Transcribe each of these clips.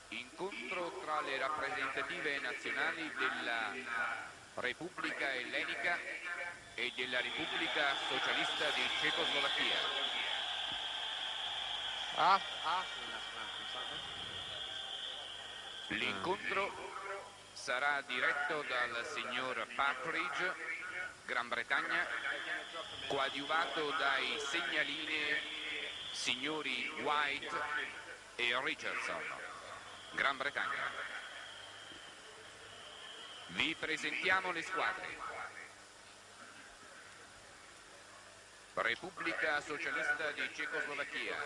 Incontro tra le rappresentative nazionali della Repubblica Ellenica e della Repubblica Socialista di Cecoslovacchia. L'incontro sarà diretto dal signor Partridge, Gran Bretagna, coadiuvato dai segnalini signori White e Richardson, Gran Bretagna. Vi presentiamo le squadre. Repubblica Socialista di Cecoslovacchia,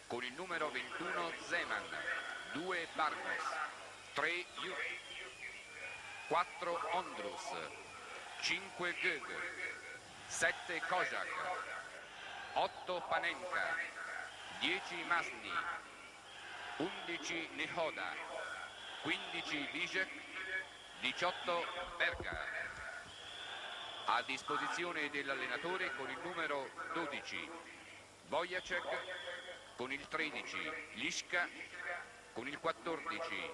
con il numero 21 Seman, 2 Barmoš, 3 Jurkemik, 4 Ondruš, 5 Gögh, 7 Kozák, 8 Panenka, 10 Masný, 11 Nehoda, 15 Vízek, 18 Berger. A disposizione dell'allenatore con il numero 12 Wojciech, con il 13 Lička, con il 14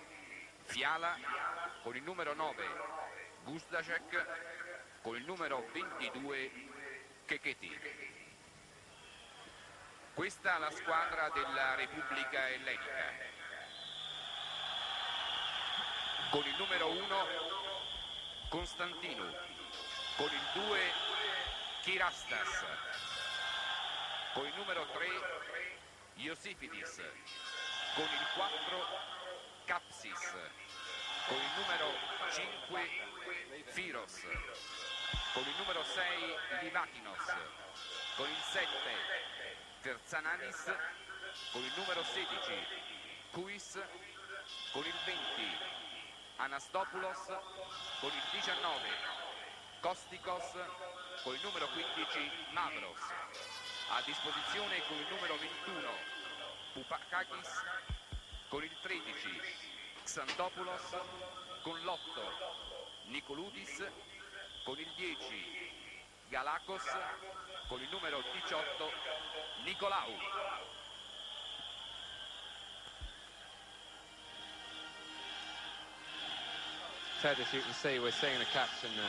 Fiala, con il numero 9 Gajdůšek, con il numero 22 Keketi. Questa è la squadra della Repubblica Ellenica. Con il numero 1 Konstantinou, con il 2 Kirastas, con il numero 3 Iosifidis, con il 4 Kapsis, con il numero 5 Firos, con il numero 6 Livathinos, con il 7 Terzanidis, con il numero 16 Kouis, con il 20 Anastopoulos, con il 19 Kostikos, con il numero 15 Mavros. A disposizione con il numero 21 Pupakakis, con il 13 Xanthopoulos, con l'8 Nicoludis, con il 10 Galakos, con il numero 18 Nicolau. Ted, as you can see, we're seeing the captain now.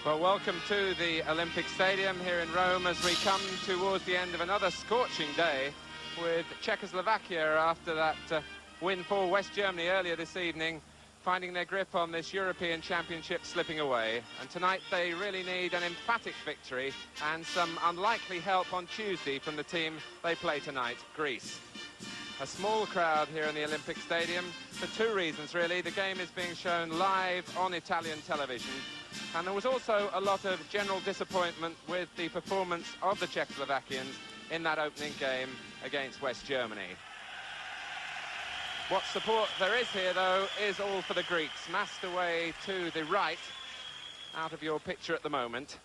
Well, welcome to the Olympic Stadium here in Rome as we come towards the end of another scorching day with Czechoslovakia after that win for West Germany earlier this evening, finding their grip on this European Championship slipping away. And tonight they really need an emphatic victory and some unlikely help on Tuesday from the team they play tonight, Greece. A small crowd here in the Olympic Stadium for two reasons, really. The game is being shown live on Italian television. And there was also a lot of general disappointment with the performance of the Czechoslovakians in that opening game against West Germany. What support there is here, though, is all for the Greeks, massed away to the right, out of your picture at the moment.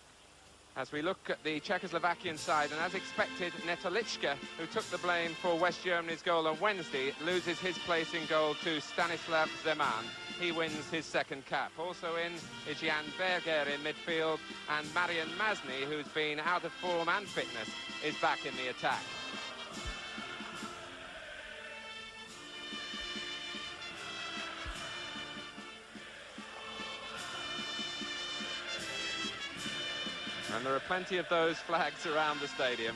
As we look at the Czechoslovakian side, and as expected, Lička, who took the blame for West Germany's goal on Wednesday, loses his place in goal to Stanislav Zeman. He wins his second cap. Also in is Jan Berger in midfield, and Marian Masný, who's been out of form and fitness, is back in the attack. And there are plenty of those flags around the stadium.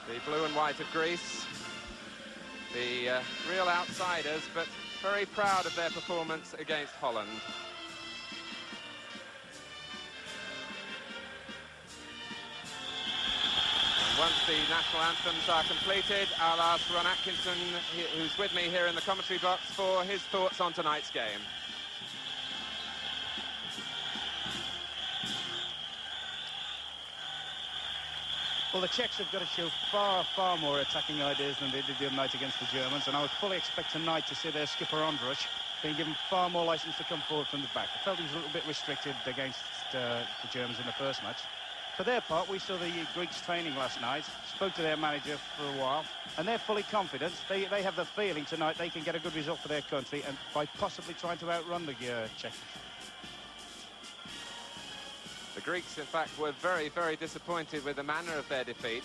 The blue and white of Greece, the real outsiders, but very proud of their performance against Holland. And once the national anthems are completed, I'll ask Ron Atkinson, who's with me here in the commentary box, for his thoughts on tonight's game. Well, the Czechs have got to show far more attacking ideas than they did the other night against the Germans, and I would fully expect tonight to see their skipper Ondruš being given far more license to come forward from the back. I felt he was a little bit restricted against the Germans in the first match. For their part, we saw the Greeks training last night, spoke to their manager for a while, and they're fully confident. They have the feeling tonight they can get a good result for their country, and by possibly trying to outrun the Czechs. The Greeks, in fact, were very, very disappointed with the manner of their defeat,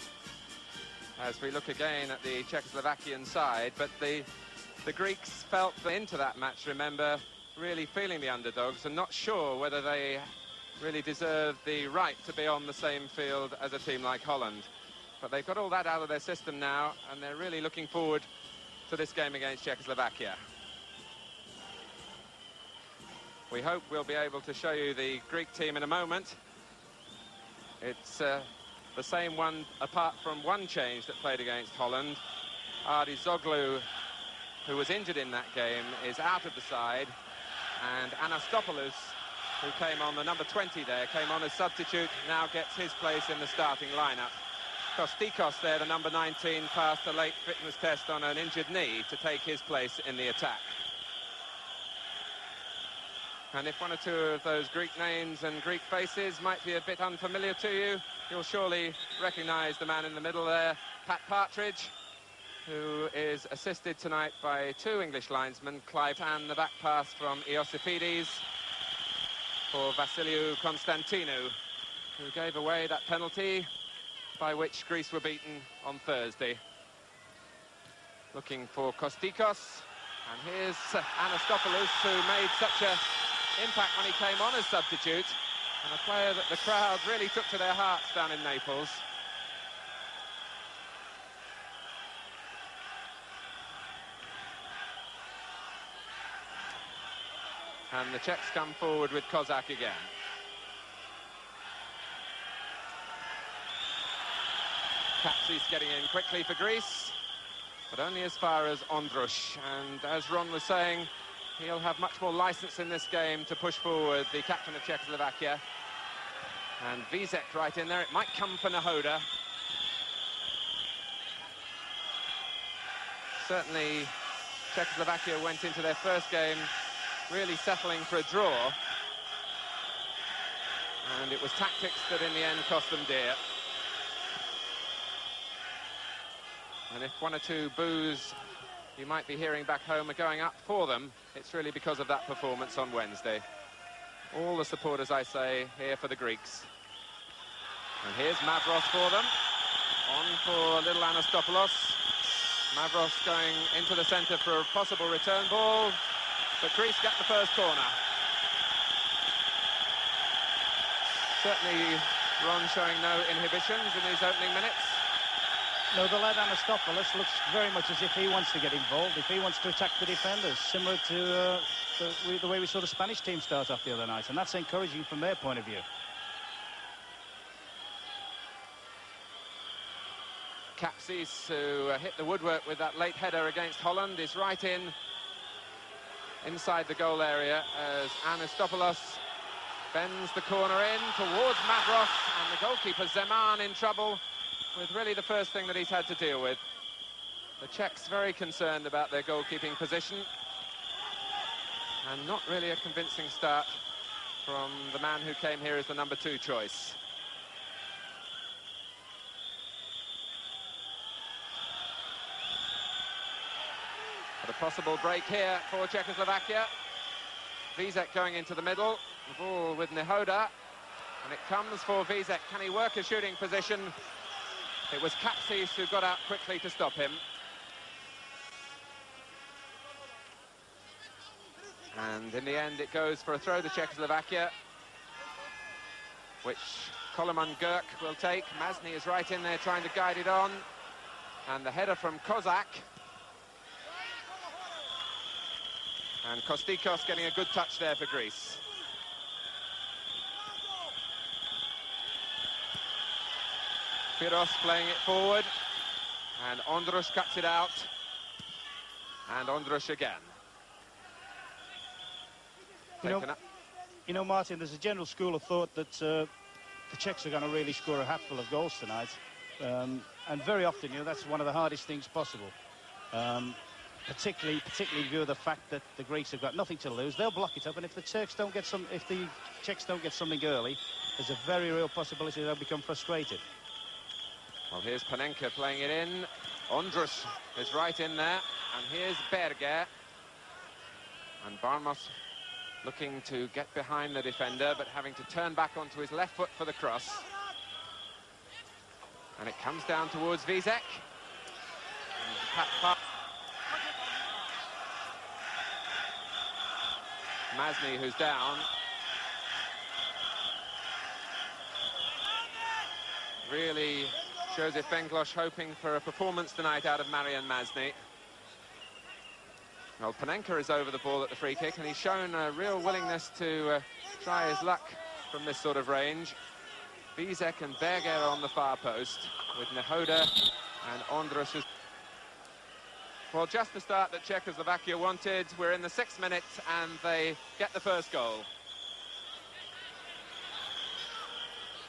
as we look again at the Czechoslovakian side. But the Greeks felt into that match, remember, really feeling the underdogs and not sure whether they really deserve the right to be on the same field as a team like Holland. But they've got all that out of their system now, and they're really looking forward to this game against Czechoslovakia. We hope we'll be able to show you the Greek team in a moment. It's the same one, apart from one change that played against Holland. Ardizoglu, who was injured in that game, is out of the side, and Anastopoulos, who came on the number 20 there, came on as substitute, now gets his place in the starting lineup. Kostikos there, the number 19, passed a late fitness test on an injured knee to take his place in the attack. And if one or two of those Greek names and Greek faces might be a bit unfamiliar to you, you'll surely recognise the man in the middle there, Partridge, who is assisted tonight by two English linesmen, Clive, and the back pass from Iosifidis for Vasiliou Konstantinou, who gave away that penalty by which Greece were beaten on Thursday. Looking for Kostikos, and here's Anastopoulos, who made such an impact when he came on as substitute, and a player that the crowd really took to their hearts down in Naples. And the Czechs come forward with Kozák again. Kapsis getting in quickly for Greece, but only as far as Ondruš. And as Ron was saying, he'll have much more license in this game to push forward, the captain of Czechoslovakia. And Vízek right in there. It might come for Nehoda. Certainly, Czechoslovakia went into their first game really settling for a draw. And it was tactics that in the end cost them dear. And if one or two boos you might be hearing back home are going up for them, it's really because of that performance on Wednesday. All the supporters, I say, here for the Greeks. And here's Mavros for them. On for little Anastopoulos. Mavros going into the centre for a possible return ball, but Greece got the first corner. Certainly Ron showing no inhibitions in these opening minutes. No, the lad Anastopoulos looks very much as if he wants to get involved, if he wants to attack the defenders, similar to the way we saw the Spanish team start off the other night, and that's encouraging from their point of view. Kapsis, who hit the woodwork with that late header against Holland, is right inside the goal area as Anastopoulos bends the corner in towards Mavros, and the goalkeeper Seman in trouble with really the first thing that he's had to deal with. The Czechs very concerned about their goalkeeping position, and not really a convincing start from the man who came here as the number 2 choice. But a possible break here for Czechoslovakia. Vízek going into the middle, the ball with Nehoda, and it comes for Vízek. Can he work a shooting position? It was Kapsis who got out quickly to stop him. And in the end, it goes for a throw to Czechoslovakia, which Gögh will take. Masný is right in there trying to guide it on. And the header from Kozák. And Kostikos getting a good touch there for Greece. Firos playing it forward, and Ondruš cuts it out, and Ondruš again. You know, Martin, there's a general school of thought that the Czechs are going to really score a hatful of goals tonight, and very often, you know, that's one of the hardest things possible. Particularly in view of the fact that the Greeks have got nothing to lose. They'll block it up, and if the Czechs don't get something early, there's a very real possibility they'll become frustrated. Well, here's Panenka playing it in. Ondruš is right in there, and here's Berger. And Barmoš looking to get behind the defender, but having to turn back onto his left foot for the cross. And it comes down towards Vízek. Masný, who's down. Really, Josef Bengloš hoping for a performance tonight out of Marian Masný. Well, Panenka is over the ball at the free kick, and he's shown a real willingness to try his luck from this sort of range. Vízek and Berger on the far post, with Nehoda and Ondruš. Well, just the start that Czechoslovakia wanted. We're in the 6th minute, and they get the first goal.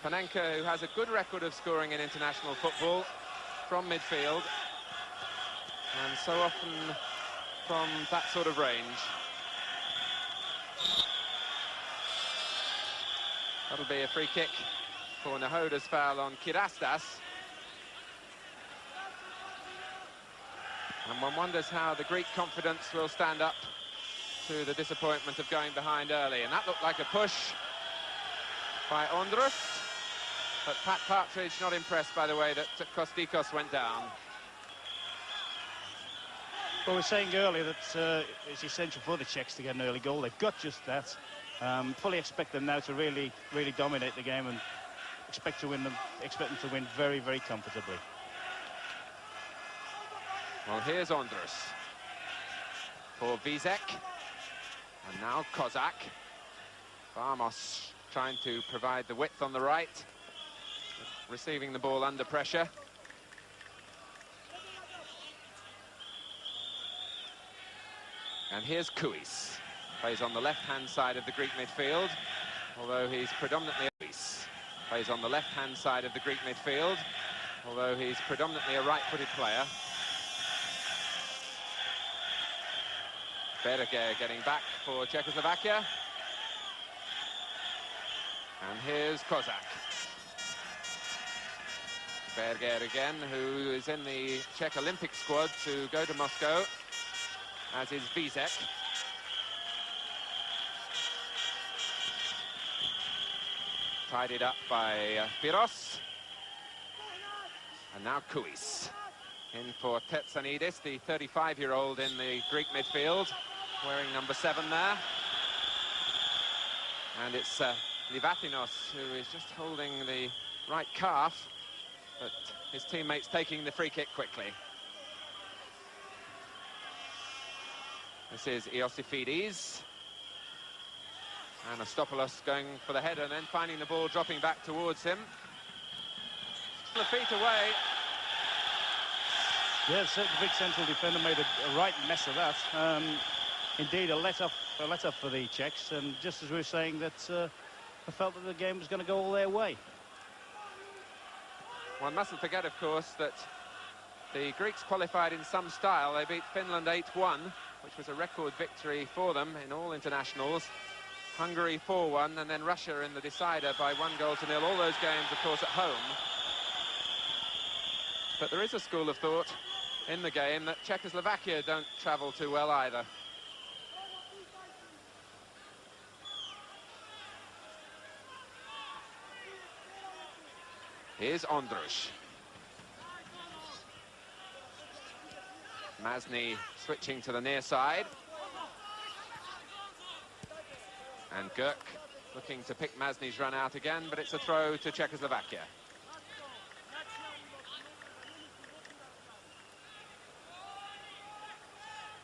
Panenka, who has a good record of scoring in international football from midfield, and so often from that sort of range. That'll be a free kick for Nehoda's foul on Kirastas. And one wonders how the Greek confidence will stand up to the disappointment of going behind early. And that looked like a push by Ondruš. But Pat Partridge not impressed by the way that Kostikos went down. Well, we were saying earlier that it's essential for the Czechs to get an early goal. They've got just that. Fully expect them now to really dominate the game, and expect them to win very, very comfortably. Well, here's Ondruš for Vízek, and now Kozák. Barmoš trying to provide the width on the right, receiving the ball under pressure. And here's Kouis, plays on the left-hand side of the Greek midfield, although he's predominantly plays on the left-hand side of the Greek midfield, although he's predominantly a right-footed player. Berger getting back for Czechoslovakia. And here's Kozák. Berger again, who is in the Czech Olympic squad to go to Moscow, as is Vízek. Tidied up by Firos. And now Kouis. In for Terzanidis, the 35-year-old in the Greek midfield, wearing number 7 there. And it's Livathinos who is just holding the right calf, but his teammates taking the free kick quickly. This is Iosifidis. Anastopoulos going for the header and then finding the ball dropping back towards him. A feet away. Yeah, the big central defender made a right mess of that. Indeed, a let-up for the Czechs, and just as we were saying that I felt that the game was going to go all their way. One mustn't forget, of course, that the Greeks qualified in some style. They beat Finland 8-1, which was a record victory for them in all internationals. Hungary 4-1, and then Russia in the decider by 1-0. All those games, of course, at home. But there is a school of thought in the game that Czechoslovakia don't travel too well either. Here's Ondruš. Masný switching to the near side. And Gögh looking to pick Masny's run out again, but it's a throw to Czechoslovakia.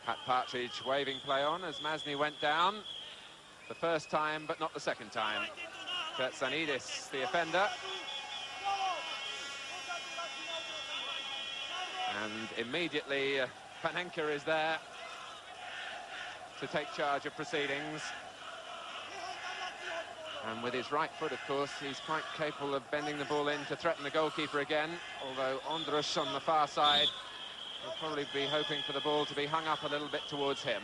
Pat Partridge waving play on as Masný went down the first time, but not the second time. Terzanidis, the offender. And immediately Panenka is there to take charge of proceedings. And with his right foot, of course, he's quite capable of bending the ball in to threaten the goalkeeper again, although Ondruš on the far side will probably be hoping for the ball to be hung up a little bit towards him.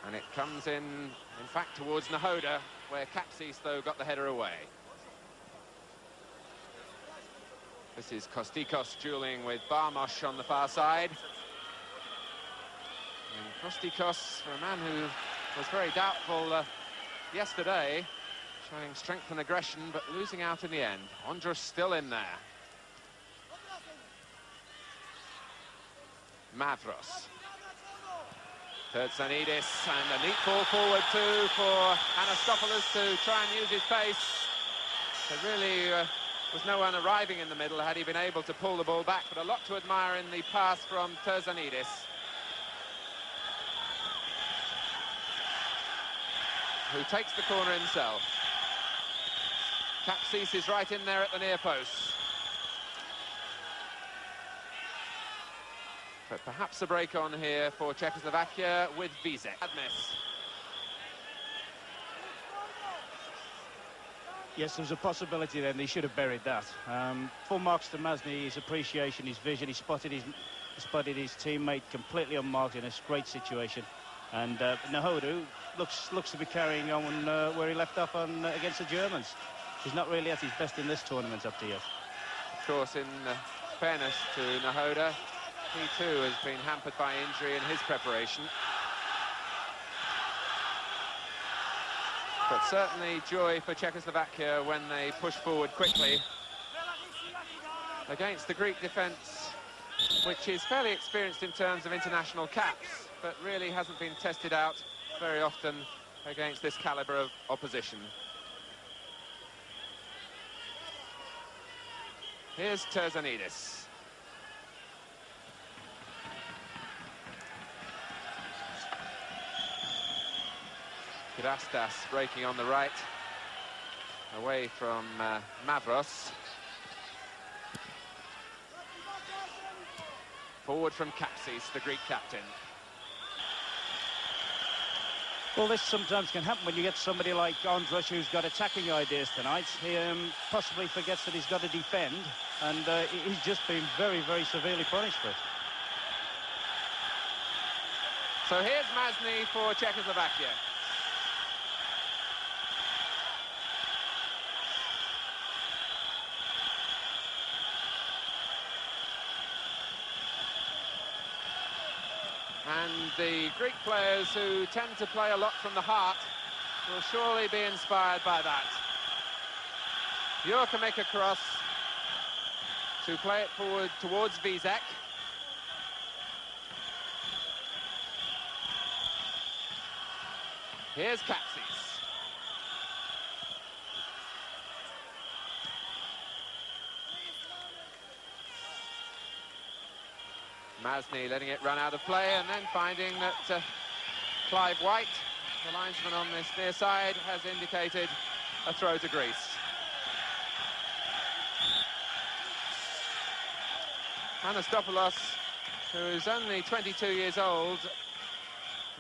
And it comes in fact, towards Nehoda, where Kapsis, though, got the header away. This is Kostikos duelling with Barmoš on the far side. And Kostikos, for a man who was very doubtful yesterday, showing strength and aggression, but losing out in the end. Ondruš still in there. Mavros. Terzanidis, and a neat ball forward too for Anastopoulos to try and use his pace. There really was no one arriving in the middle had he been able to pull the ball back, but a lot to admire in the pass from Terzanidis. Who takes the corner himself. Kapsis is right in there at the near post. But perhaps a break on here for Czechoslovakia with Vízek. Yes, there was a possibility then they should have buried that. Full marks to Masný, his appreciation, his vision. He spotted his teammate completely unmarked in a great situation. And Nehoda looks to be carrying on where he left off on against the Germans. He's not really at his best in this tournament up to yet. Of course, in fairness to Nehoda, he too has been hampered by injury in his preparation. But certainly joy for Czechoslovakia when they push forward quickly against the Greek defence, which is fairly experienced in terms of international caps, but really hasn't been tested out very often against this calibre of opposition. Here's Terzanidis. Kirastas breaking on the right, away from Mavros. Forward from Kapsis, the Greek captain. Well, this sometimes can happen when you get somebody like Ondruš, who's got attacking ideas tonight. He possibly forgets that he's got to defend, and he's just been very, very severely punished for it. So here's Masný for Czechoslovakia. And the Greek players, who tend to play a lot from the heart, will surely be inspired by that. Jurkemik across to play it forward towards Vízek. Here's Kapsis. Masný letting it run out of play, and then finding that Clive White, the linesman on this near side, has indicated a throw to Greece. Anastopoulos, who is only 22 years old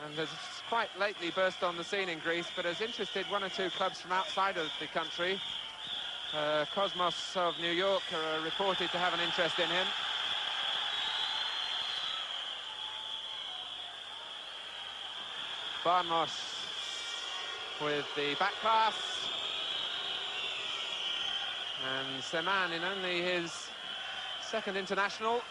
and has quite lately burst on the scene in Greece, but has interested one or two clubs from outside of the country. Cosmos of New York are reported to have an interest in him. Barmoš with the back pass. And Seman in only his second international.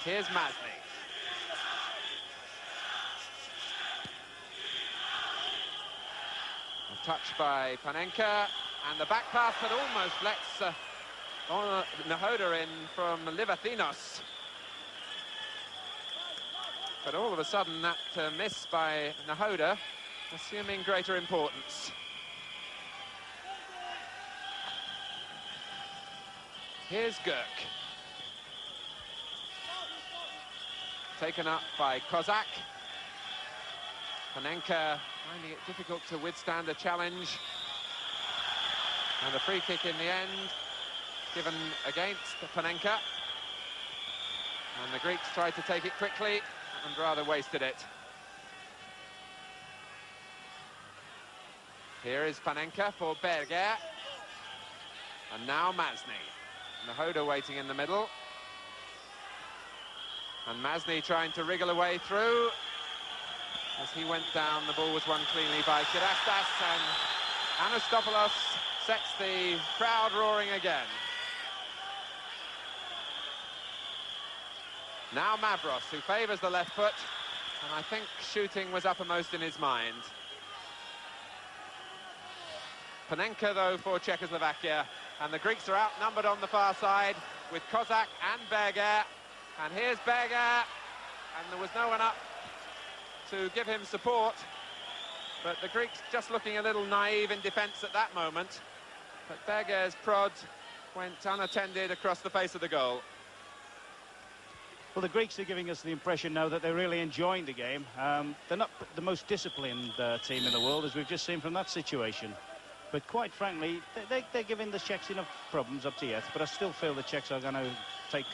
Here's Masný. A touch by Panenka, and the back pass that almost lets Nehoda in from Livathinos. But all of a sudden, that miss by Nehoda, assuming greater importance. Here's Gögh. Taken up by Kozák. Panenka finding it difficult to withstand a challenge. And a free kick in the end, given against Panenka. And the Greeks tried to take it quickly and rather wasted it. Here is Panenka for Berger. And now Masný. Nehoda waiting in the middle. And Masný trying to wriggle away through. As he went down, the ball was won cleanly by Kirastas, and Anastopoulos sets the crowd roaring again. Now Mavros, who favours the left foot, and I think shooting was uppermost in his mind. Panenka, though, for Czechoslovakia, and the Greeks are outnumbered on the far side with Kozák and Berger. And here's Berger, and there was no one up to give him support, but the Greeks just looking a little naive in defence at that moment. But Berger's prod went unattended across the face of the goal. Well, the Greeks are giving us the impression now that they're really enjoying the game. They're not the most disciplined team in the world, as we've just seen from that situation. But quite frankly, they're giving the Czechs enough problems up to yet, but I still feel the Czechs are going to take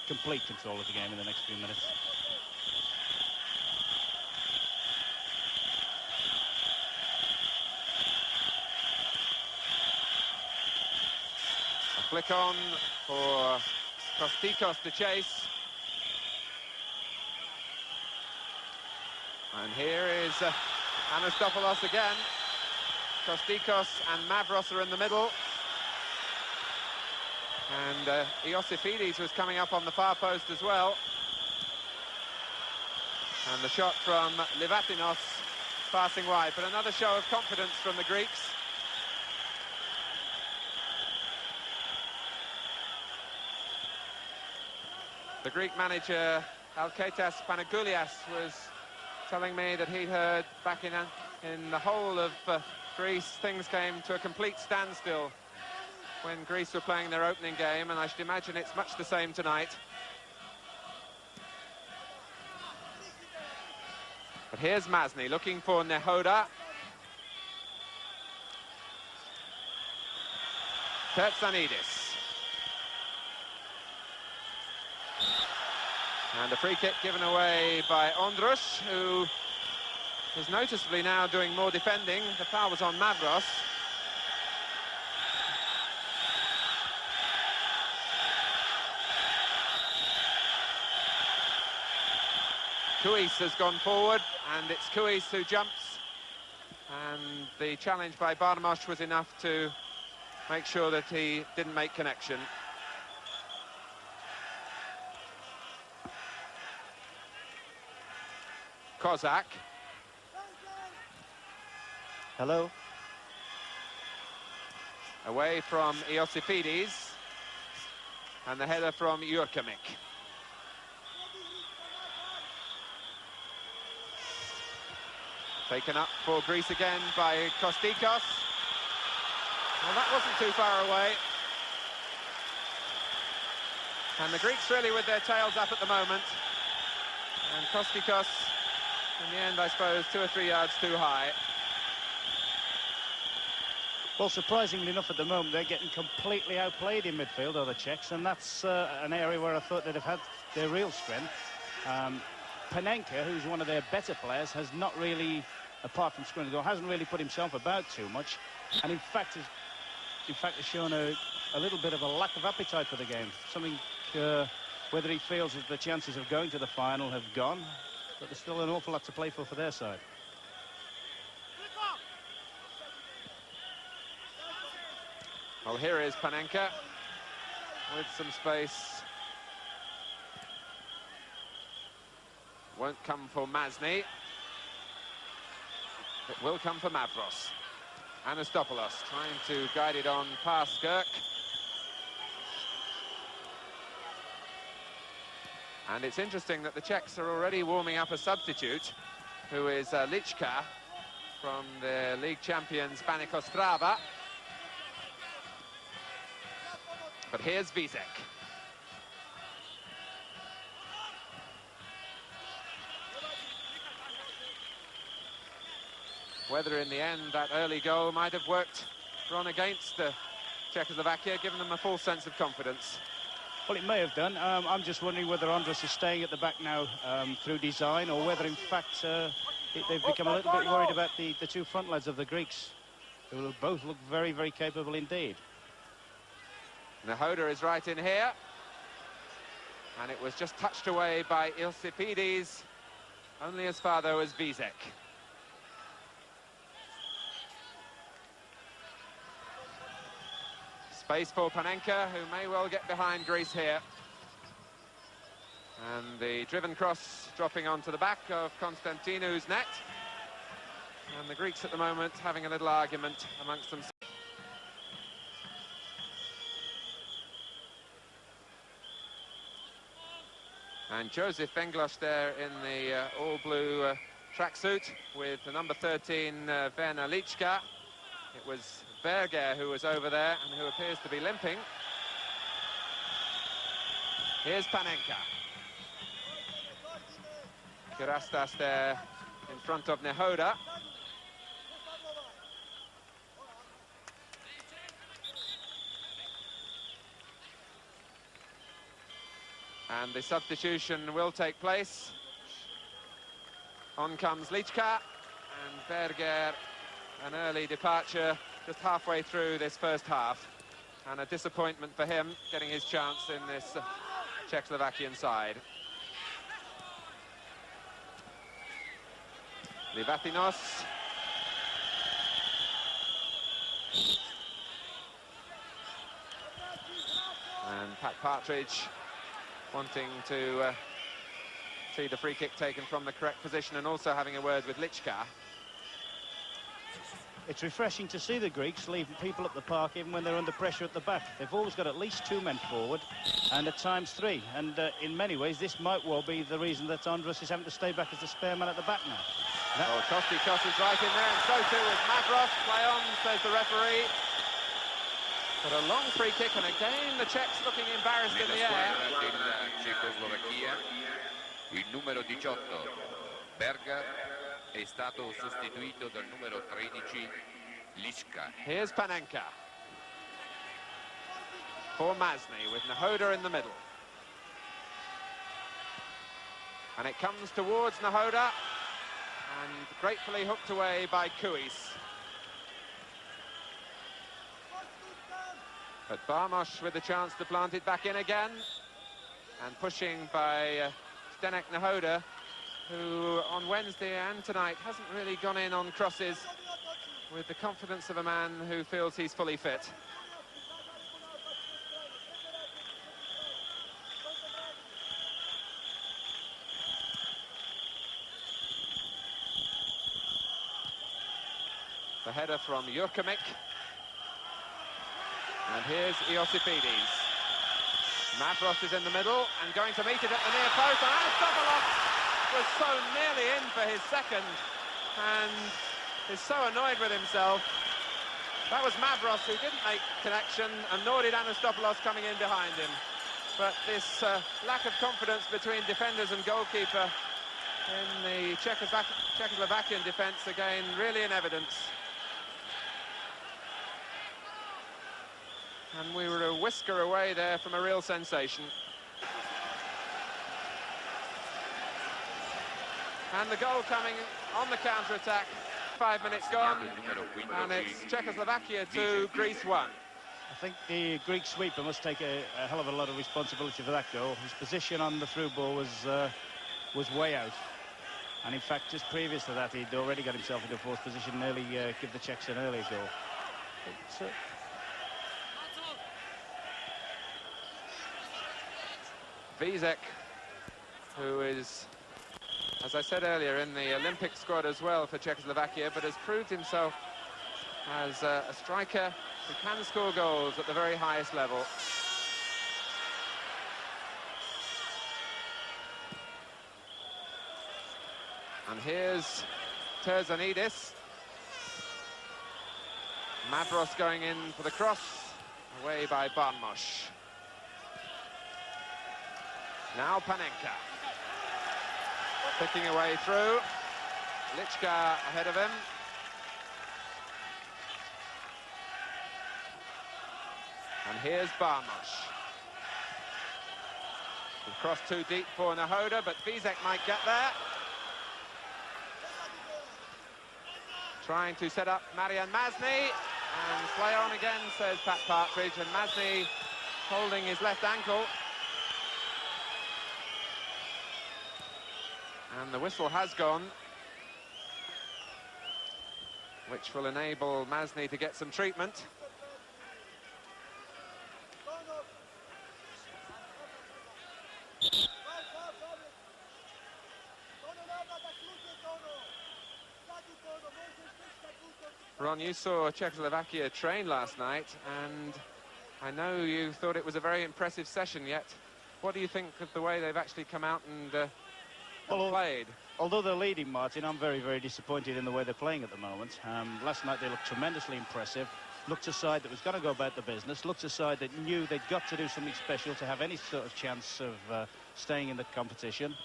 complete control of the game in the next few minutes. A flick on for Kostikos to chase. And here is Anastopoulos again. Kostikos and Mavros are in the middle. And Iosifidis was coming up on the far post as well. And the shot from Livathinos passing wide. But another show of confidence from the Greeks. The Greek manager, Alkaitas Panagoulias, was telling me that he'd heard back in the whole of Greece, things came to a complete standstill when Greece were playing their opening game, and I should imagine it's much the same tonight. But here's Masný looking for Nehoda. Terzanidis. And a free kick given away by Ondruš, who is noticeably now doing more defending. The foul was on Mavros. Kouis has gone forward, and it's Kouis who jumps. And the challenge by Barmoš was enough to make sure that he didn't make connection. Kozák. Hello. Away from Iosifidis. And the header from Jurkemik. Taken up for Greece again by Kostikos. Well, that wasn't too far away. And the Greeks really with their tails up at the moment. And Kostikos, in the end, I suppose, 2 or 3 yards too high. Well, surprisingly enough, at the moment, they're getting completely outplayed in midfield, are the Czechs, and that's an area where I thought they'd have had their real strength. Panenka, who's one of their better players, has not really, apart from scoring the goal, hasn't really put himself about too much, and in fact has shown a little bit of a lack of appetite for the game. Something, whether he feels that the chances of going to the final have gone, but there's still an awful lot to play for their side. Well, here is Panenka with some space. Won't come for Masný. It will come for Mavros. Anastopoulos trying to guide it on past Gögh. And it's interesting that the Czechs are already warming up a substitute, who is Lička from the league champion Baník Ostrava. But here's Vízek. whether in the end that early goal might have worked run against Czechoslovakia, giving them a full sense of confidence. Well, it may have done. I'm just wondering whether Ondruš is staying at the back now through design, or whether, in fact, they've become a little bit worried about the two front lads of the Greeks, who will both look very, very capable indeed. Nehoda is right in here. And it was just touched away by Iosifidis, only as far, though, as Vízek. Space for Panenka, who may well get behind Greece here. And the driven cross dropping onto the back of Konstantinou's net. And the Greeks at the moment having a little argument amongst themselves. And Joseph Benglos there in the all-blue tracksuit with the number 13, Werner Lička. It was Berger who was over there and who appears to be limping. Here's Panenka. Kirastas there in front of Nehoda. And the substitution will take place. On comes Lička, and Berger, an early departure just halfway through this first half. And a disappointment for him, getting his chance in this Czechoslovakian side. Livathinos. And Partridge wanting to see the free kick taken from the correct position, and also having a word with Lička. It's refreshing to see the Greeks leave people at the park even when they're under pressure at the back. They've always got at least 2 men forward, and at times 3. And in many ways, this might well be the reason that Ondruš is having to stay back as the spare man at the back now. Oh, Kostikos is right in there, and so too is Mavros. Play on, says the referee. But a long free kick, and again the Czechs looking embarrassed in the air. Della Cecoslovacchia, il numero 18, Berger, è stato sostituito dal numero 13, Lička. Here's Panenka. For Masný, with Nehoda in the middle. And it comes towards Nehoda, and gratefully hooked away by Kouis. But Barmoš with the chance to plant it back in again, and pushing by Zdeněk Nehoda, who on Wednesday and tonight hasn't really gone in on crosses with the confidence of a man who feels he's fully fit. The header from Jurkemik. And here's Iosifidis. Mavros is in the middle and going to meet it at the near post. And Anastopoulos was so nearly in for his second and is so annoyed with himself. That was Mavros who didn't make connection, and nor did Anastopoulos coming in behind him. But this lack of confidence between defenders and goalkeeper in the Czechoslovakian defence again really in evidence. And we were a whisker away there from a real sensation. And the goal coming on the counter-attack. 5 minutes gone, and it's Czechoslovakia 2, Greece 1. I think the Greek sweeper must take a hell of a lot of responsibility for that goal. His position on the through ball was way out. And in fact, just previous to that, he'd already got himself into a forced position, nearly give the Czechs an early goal. But, Vízek, who is, as I said earlier, in the Olympic squad as well for Czechoslovakia, but has proved himself as a striker who can score goals at the very highest level. And here's Terzanidis. Mavros going in for the cross, away by Barmoš. Now Panenka. Picking away through. Lička ahead of him. And here's Barmoš. Cross too deep for Nehoda, but Vízek might get there. Trying to set up Marian Masný, and play on again, says Pat Partridge, and Masný holding his left ankle. And the whistle has gone, which will enable Masný to get some treatment. Ron, you saw Czechoslovakia train last night, and I know you thought it was a very impressive session, yet what do you think of the way they've actually come out and played? Although they're leading, Martin, I'm very, very disappointed in the way they're playing at the moment. Last night they looked tremendously impressive, looked a side that was going to go about the business, looked a side that knew they'd got to do something special to have any sort of chance of staying in the competition.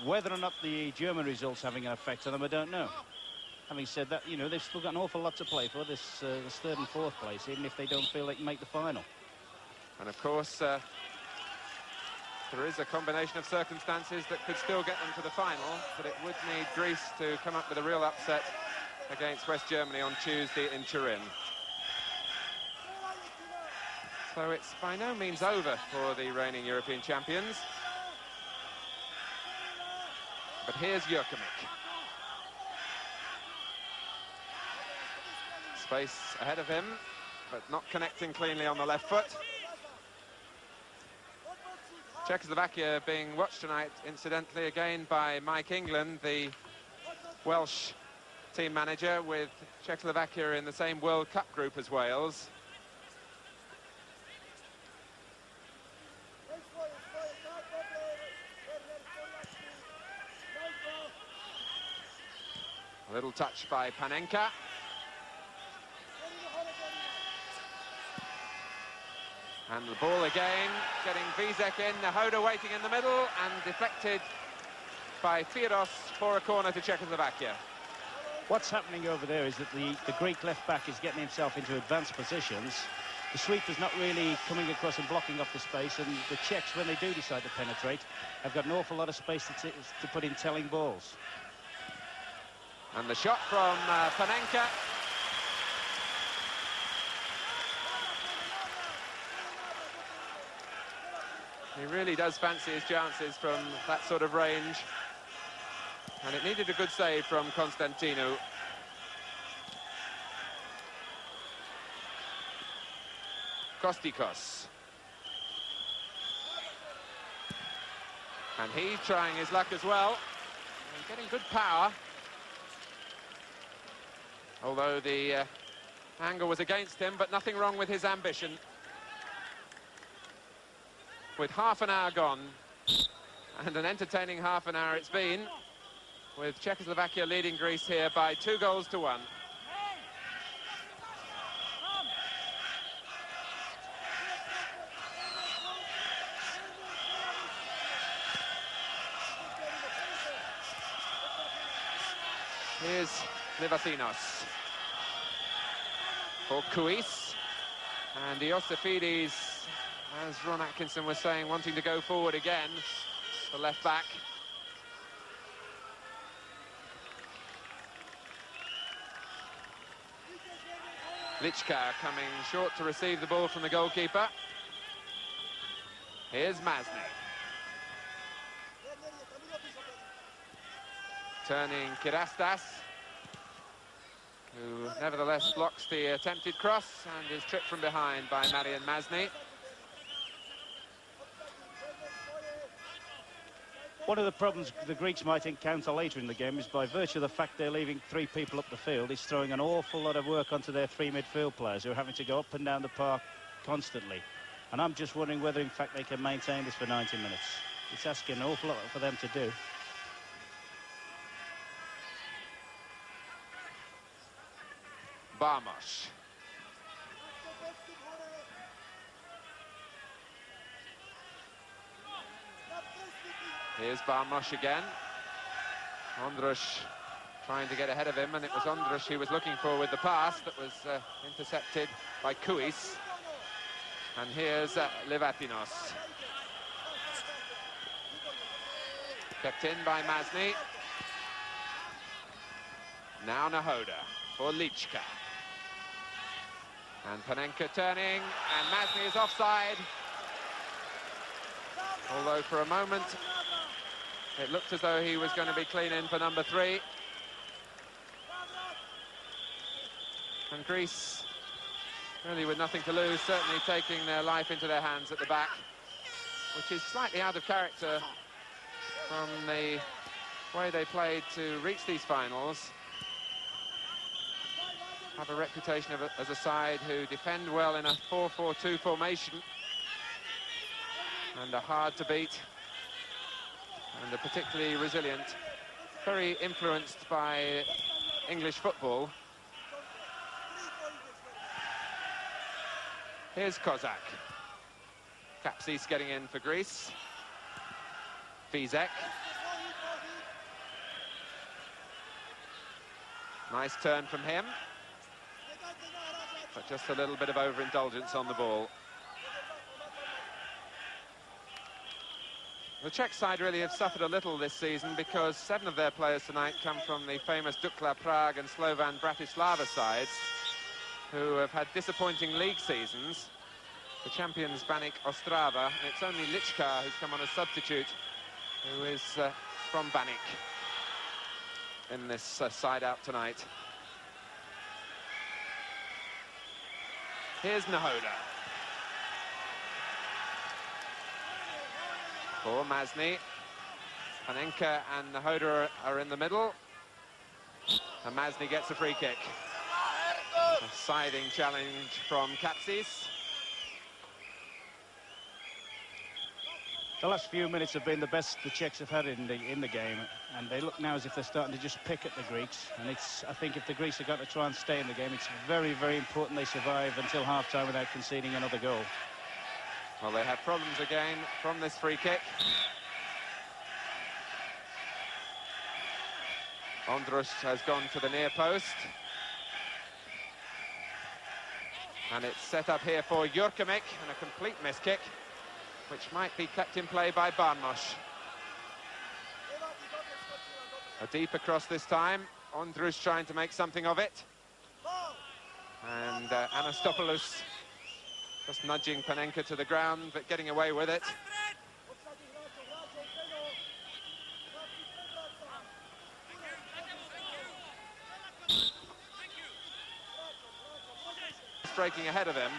Whether or not the German results having an effect on them, I don't know. Having said that, you know, they've still got an awful lot to play for, this third and fourth place, even if they don't feel they can make the final. And of course, there is a combination of circumstances that could still get them to the final, but it would need Greece to come up with a real upset against West Germany on Tuesday in Turin. So it's by no means over for the reigning European champions. But here's Jurkemik. Space ahead of him, but not connecting cleanly on the left foot. Czechoslovakia being watched tonight, incidentally, again by Mike England, the Welsh team manager, with Czechoslovakia in the same World Cup group as Wales. A little touch by Panenka. And the ball again, getting Vízek in, Nehoda waiting in the middle, and deflected by Firos for a corner to Czechoslovakia. What's happening over there is that the Greek left-back is getting himself into advanced positions. The sweeper's not really coming across and blocking off the space, and the Czechs, when they do decide to penetrate, have got an awful lot of space to put in telling balls. And the shot from Panenka. He really does fancy his chances from that sort of range. And it needed a good save from Konstantinou. Kostikos. And he's trying his luck as well. And getting good power. Although the angle was against him, but nothing wrong with his ambition. With half an hour gone, and an entertaining half an hour it's been, with Czechoslovakia leading Greece here by 2-1. Here's Livathinos for Kouis, and Iosifidis, as Ron Atkinson was saying, wanting to go forward again, the left back. Lička coming short to receive the ball from the goalkeeper. Here's Masný. Turning Kirastas, who nevertheless blocks the attempted cross and is tripped from behind by Marian Masný. One of the problems the Greeks might encounter later in the game is, by virtue of the fact they're leaving 3 people up the field, is throwing an awful lot of work onto their 3 midfield players who are having to go up and down the park constantly. And I'm just wondering whether, in fact, they can maintain this for 90 minutes. It's asking an awful lot for them to do. Barmoš. Here's Barmoš again. Ondruš trying to get ahead of him, and it was Ondruš he was looking for with the pass that was intercepted by Kouis. And here's Livathinos. Kept in by Masný. Now Nehoda for Lička. And Panenka turning, and Masný is offside. Although for a moment it looked as though he was going to be clean in for number 3. And Greece, really with nothing to lose, certainly taking their life into their hands at the back, which is slightly out of character from the way they played to reach these finals. Have a reputation as a side who defend well in a 4-4-2 formation and are hard to beat and are particularly resilient, very influenced by English football. Here's Kozák. Kapsis getting in for Greece. Vízek. Nice turn from him. But just a little bit of overindulgence on the ball. The Czech side really have suffered a little this season because 7 of their players tonight come from the famous Dukla Prague and Slovan Bratislava sides, who have had disappointing league seasons. The champions Baník Ostrava, and it's only Lička who's come on as substitute, who is from Baník in this side out tonight. Here's Nehoda. For Masný. Panenka and Nehoda are in the middle. And Masný gets a free kick. A siding challenge from Kapsis. The last few minutes have been the best the Czechs have had in the game, and they look now as if they're starting to just pick at the Greeks. And I think if the Greeks are going to try and stay in the game, it's very, very important they survive until half-time without conceding another goal. Well, they have problems again from this free kick. Ondruš has gone to the near post. And it's set up here for Jurkemik, and a complete miss kick, which might be kept in play by Barmoš. A deep across this time. Ondruš trying to make something of it. And Anastopoulos just nudging Panenka to the ground, but getting away with it. Breaking ahead of him.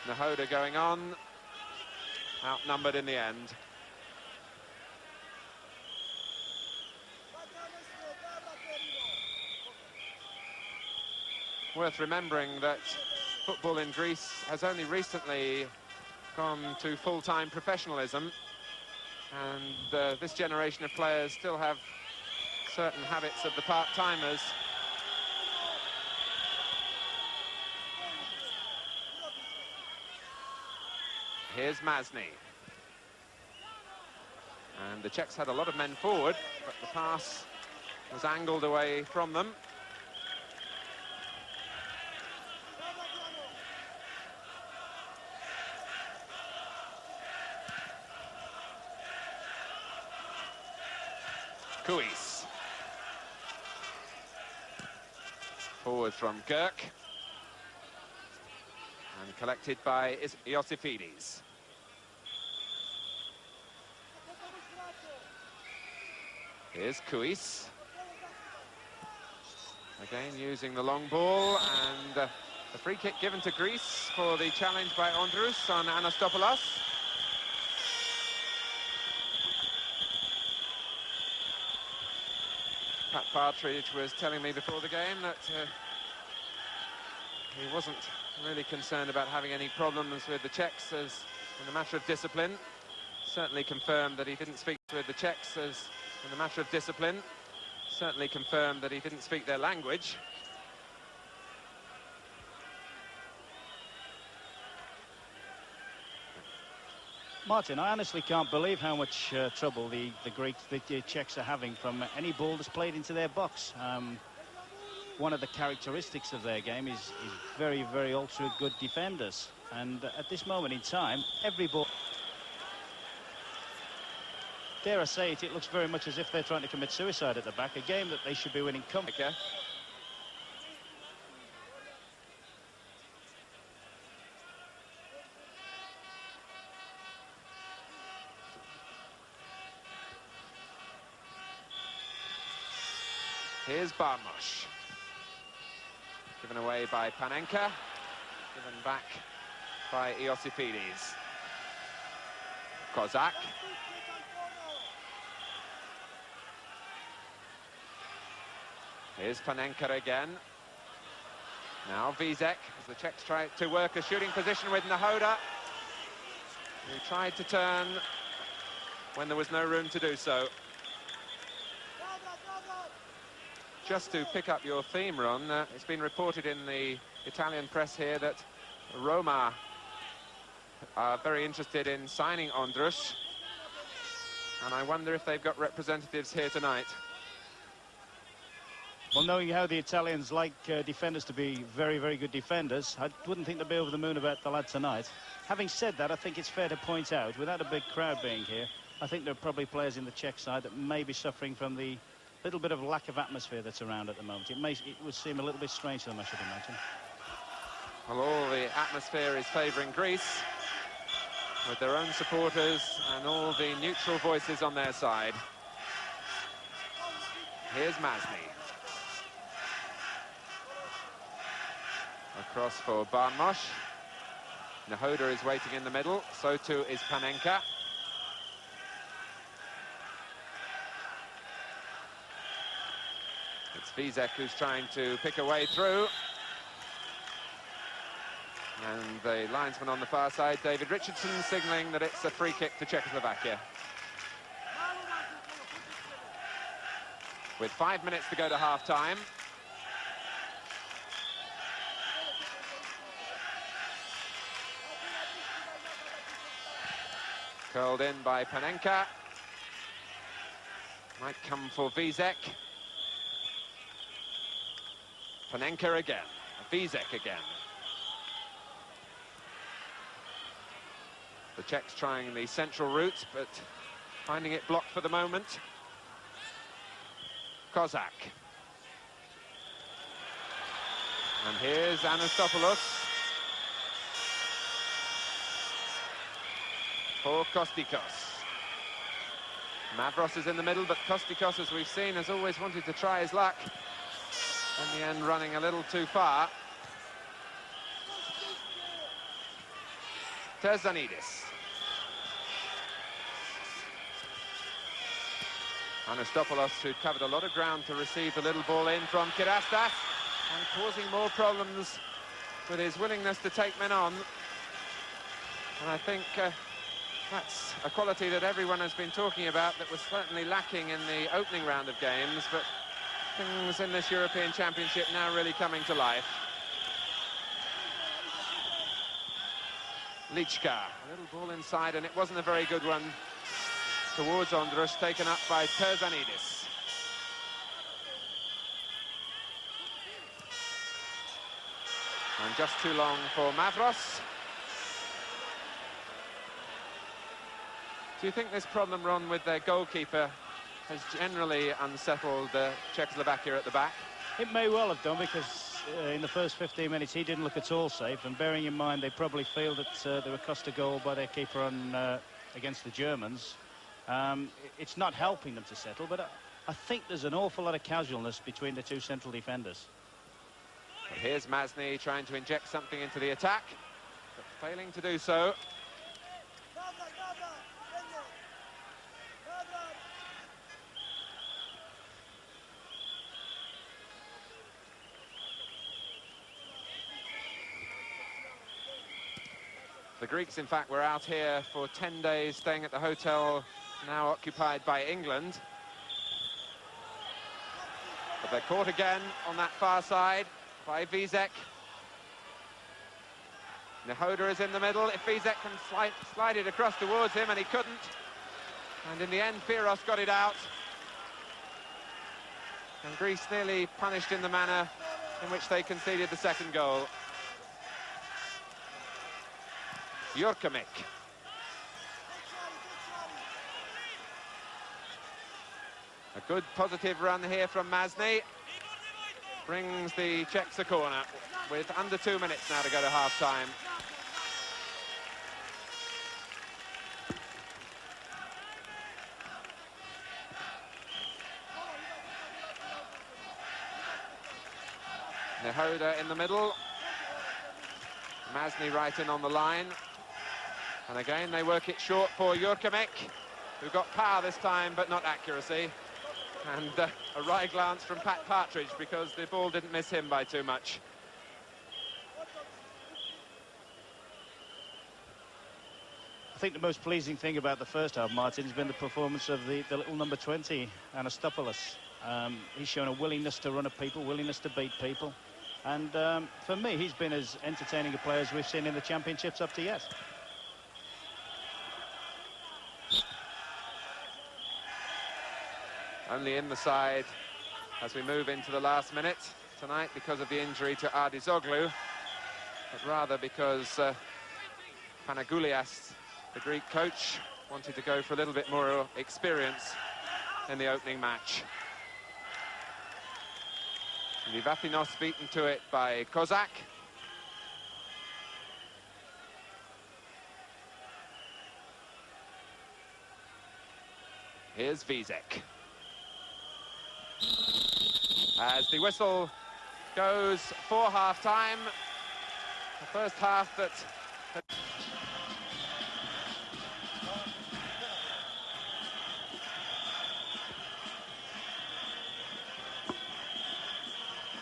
Nehoda going on, outnumbered in the end. Worth remembering that football in Greece has only recently gone to full-time professionalism, and this generation of players still have certain habits of the part-timers. Here's Masný. And the Czechs had a lot of men forward, but the pass was angled away from them. Kouis. Forward from Gögh. And collected by Iosifidis. Here's Kouis. Again using the long ball, and the free kick given to Greece for the challenge by Ondruš on Anastopoulos. Partridge was telling me before the game that he wasn't really concerned about having any problems with the Czechs as in the matter of discipline. Certainly confirmed that he didn't speak with the Czechs as in the matter of discipline. Certainly confirmed that he didn't speak their language. Martin, I honestly can't believe how much trouble the Greeks, the Czechs are having from any ball that's played into their box. One of the characteristics of their game is very, very ultra good defenders. And at this moment in time, every ball... Dare I say it, it looks very much as if they're trying to commit suicide at the back. A game that they should be winning comfortably. Here's Barmoš. Given away by Panenka. Given back by Iosifidis. Kozák. Here's Panenka again. Now Vízek, as the Czechs try to work a shooting position with Nehoda, who tried to turn when there was no room to do so. Just to pick up your theme, Ron, it's been reported in the Italian press here that Roma are very interested in signing Ondruš, and I wonder if they've got representatives here tonight. Well, knowing how the Italians like defenders to be very, very good defenders, I wouldn't think they'd be over the moon about the lad tonight. Having said that, I think it's fair to point out, without a big crowd being here, I think there are probably players in the Czech side that may be suffering from the little bit of lack of atmosphere that's around at the moment. It would seem a little bit strange to them, I should imagine. Well, all the atmosphere is favouring Greece, with their own supporters and all the neutral voices on their side. Here's Masný. Across for Barmoš. Nehoda is waiting in the middle, so too is Panenka. It's Vízek who's trying to pick a way through. And the linesman on the far side, David Richardson, signalling that it's a free kick to Czechoslovakia. With 5 minutes to go to half-time. Curled in by Panenka. Might come for Vízek. Panenka again. Vízek again. The Czechs trying the central route, but finding it blocked for the moment. Kozák. And here's Anastopoulos. For Kostikos. Mavros is in the middle, but Kostikos, as we've seen, has always wanted to try his luck. In the end, running a little too far. Terzanidis. Anastopoulos, who covered a lot of ground to receive the little ball in from Kirastas, and causing more problems with his willingness to take men on. And I think that's a quality that everyone has been talking about that was certainly lacking in the opening round of games, but things in this European Championship now really coming to life. Lička, a little ball inside, and it wasn't a very good one towards Ondruš, taken up by Terzanidis. And just too long for Mavros. Do you think this problem, Ron, with their goalkeeper has generally unsettled Czechoslovakia at the back? It may well have done, because in the first 15 minutes he didn't look at all safe, and bearing in mind they probably feel that they were cost a goal by their keeper on against the Germans. It's not helping them to settle, but I think there's an awful lot of casualness between the two central defenders. But here's Masný trying to inject something into the attack, but failing to do so. The Greeks, in fact, were out here for 10 days, staying at the hotel now occupied by England. But they're caught again on that far side by Vízek. Nehoda is in the middle. If Vízek can slide it across towards him, and he couldn't. And in the end, Firos got it out. And Greece nearly punished in the manner in which they conceded the second goal. Jurkemik. A good positive run here from Masný. Brings the Czechs a corner with under 2 minutes now to go to half-time. Nehoda in the middle. Masný right in on the line. And again, they work it short for Jurkemik, who got power this time, but not accuracy. And a wry glance from Partridge, because the ball didn't miss him by too much. I think the most pleasing thing about the first half, Martin, has been the performance of the little number 20, Anastopoulos. He's shown a willingness to run at people, willingness to beat people. And for me, he's been as entertaining a player as we've seen in the championships up to yet. Only in the side as we move into the last minute tonight because of the injury to Ardizoglu, but rather because Panagoulias, the Greek coach, wanted to go for a little bit more experience in the opening match. Livathinos beaten to it by Kozák. Here's Vízek. As the whistle goes for half-time, the first half that...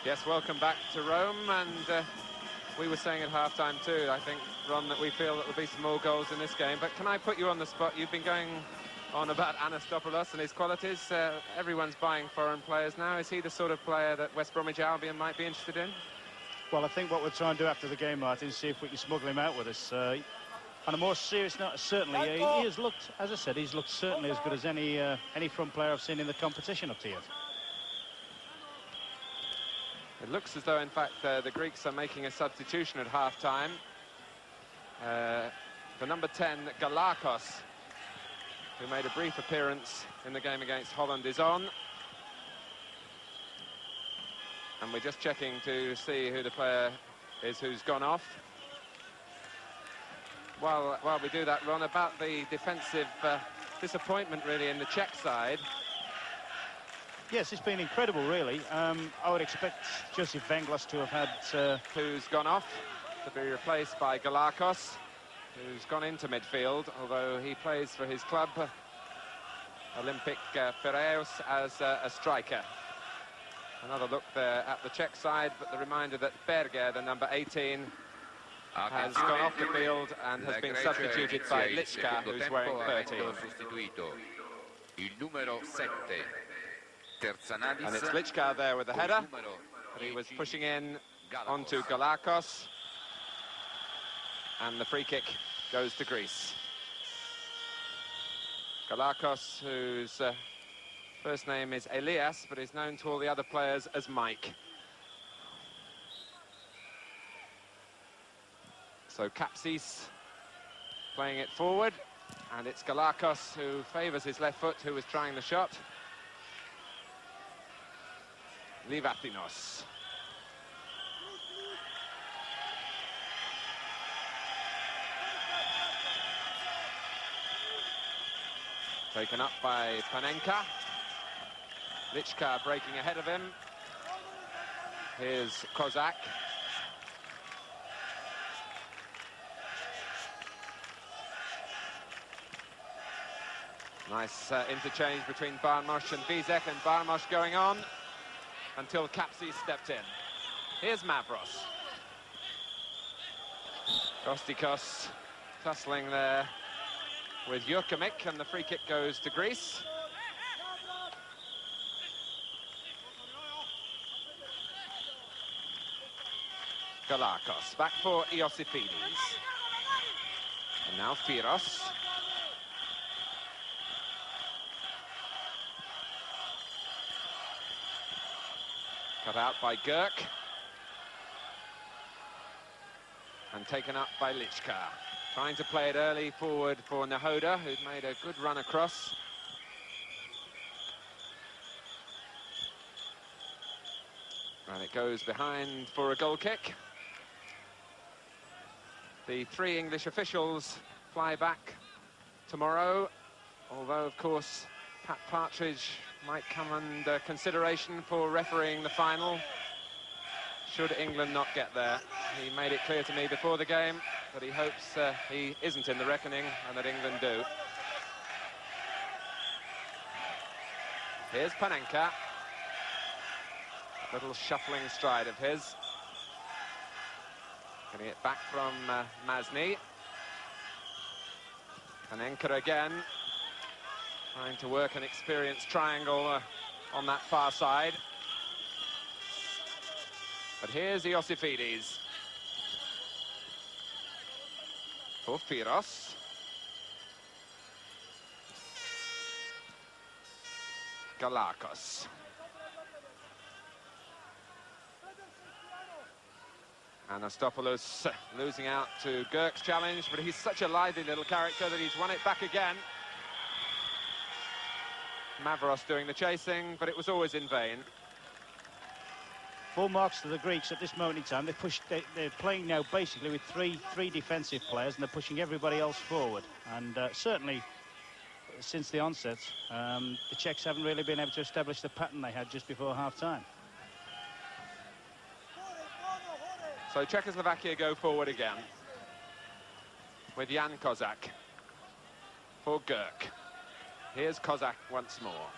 Yes, welcome back to Rome, and we were saying at half-time too, I think, Ron, that we feel that there'll be some more goals in this game. But can I put you on the spot? You've been going on about Anastopoulos and his qualities. Everyone's buying foreign players now. Is he the sort of player that West Bromwich Albion might be interested in? Well, I think what we'll try and do after the game, Martin, is see if we can smuggle him out with us. On a more serious note, certainly, he has looked, as I said, he's looked certainly as good as any front player I've seen in the competition up to yet. It looks as though, in fact, the Greeks are making a substitution at half-time. The number 10, Galakos, who made a brief appearance in the game against Holland, is on. And we're just checking to see who the player is who's gone off. While we do that, Ron, about the defensive disappointment, really, in the Czech side. Yes, it's been incredible, really. I would expect Josef Venglas to have had... Who's gone off to be replaced by Galakos, who's gone into midfield, although he plays for his club, Olympic Firos, as a striker. Another look there at the Czech side, but the reminder that Berger, the number 18, has gone off the field and has been substituted by Lička, who's wearing 13. And it's Lička there with the header, but he was pushing in onto Galakos, and the free kick goes to Greece. Galakos, whose first name is Elias, but is known to all the other players as Mike. So Kapsis playing it forward, and it's Galakos who favours his left foot, who was trying the shot. Livathinos. Taken up by Panenka. Lička breaking ahead of him. Here's Kozák. Nice interchange between Barmoš and Vízek, and Barmoš going on until Kapsis stepped in. Here's Mavros. Kostikos tussling there with Jurkemik, and the free kick goes to Greece. Galakos, back for Iosifidis. And now Firos. Cut out by Gögh. And taken up by Lička. Trying to play it early forward for Nehoda, who'd made a good run across. And it goes behind for a goal kick. The 3 English officials fly back tomorrow, although, of course, Partridge might come under consideration for refereeing the final, should England not get there. He made it clear to me before the game that he hopes he isn't in the reckoning and that England do. Here's Panenka. Little shuffling stride of his. Getting it back from Masný. Panenka again. Trying to work an experienced triangle on that far side. But here's Iosifidis. For Firos. Galakos. Anastopoulos losing out to Gögh's challenge, but he's such a lively little character that he's won it back again. Mavros doing the chasing, but it was always in vain. Full marks to the Greeks at this moment in time. They're playing now basically with three defensive players, and they're pushing everybody else forward. And certainly, since the onset, the Czechs haven't really been able to establish the pattern they had just before half-time. So Czechoslovakia go forward again with Jan Kozák for Gögh. Here's Kozák once more,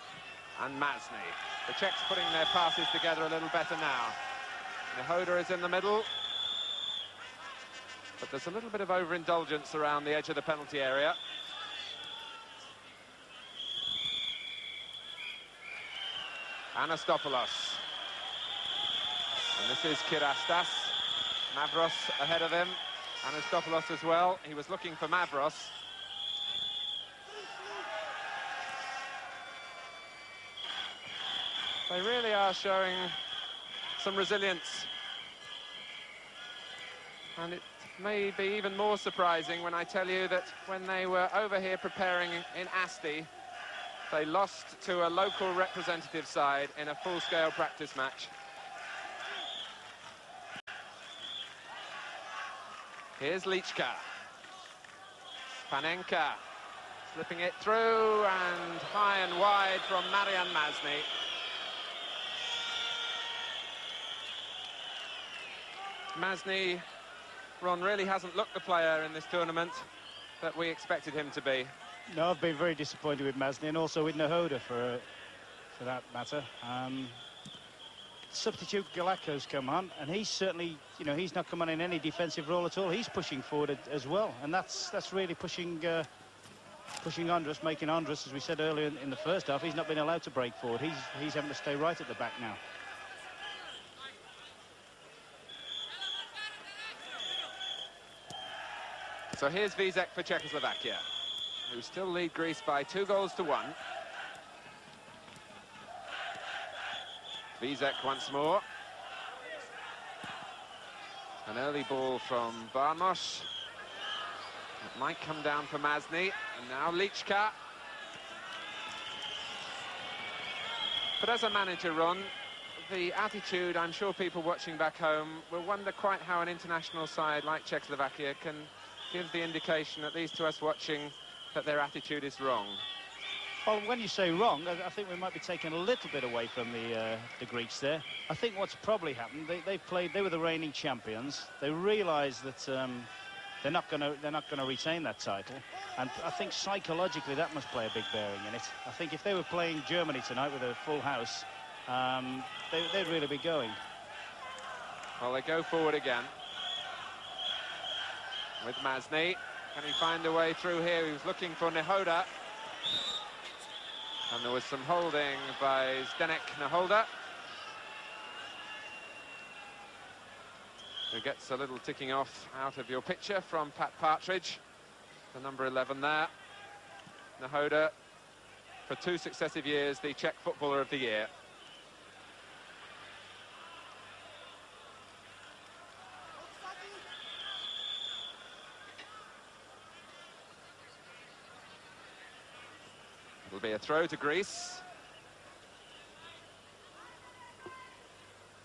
and Masný. The Czechs putting their passes together a little better now. Nehoda is in the middle, but there's a little bit of overindulgence around the edge of the penalty area. Anastopoulos. And this is Kirastas. Mavros ahead of him. Anastopoulos as well. He was looking for Mavros. They really are showing some resilience. And it may be even more surprising when I tell you that when they were over here preparing in Asti, they lost to a local representative side in a full-scale practice match. Here's Lička. Panenka slipping it through, and high and wide from Marian Masný. Masný, Ron, really hasn't looked the player in this tournament that we expected him to be. No, I've been very disappointed with Masný, and also with Nehoda for that matter. Substitute Galakos come on, and he's certainly, you know, he's not come on in any defensive role at all. He's pushing forward as well, and that's really pushing Ondruš, making Ondruš, as we said earlier in the first half, he's not been allowed to break forward. He's having to stay right at the back now. So here's Vízek for Czechoslovakia, who still lead Greece by 2-1. Vízek once more. An early ball from Barmoš. It might come down for Masný. And now Lička. But as a manager, Ron, the attitude, I'm sure people watching back home will wonder quite how an international side like Czechoslovakia can give the indication, at least to us watching, that their attitude is wrong. Well, when you say wrong, I think we might be taking a little bit away from the Greeks there. I think what's probably happened, they were the reigning champions. They realised that they're not going to retain that title, and I think psychologically that must play a big bearing in it. I think if they were playing Germany tonight with a full house, they'd really be going. Well, they go forward again with Masný. Can he find a way through here? He was looking for Nehoda. And there was some holding by Nehoda. who gets a little ticking off out of your picture from Pat Partridge, the number 11 there. Nehoda, for 2 successive years, the Czech Footballer of the Year. It'll be a throw to Greece.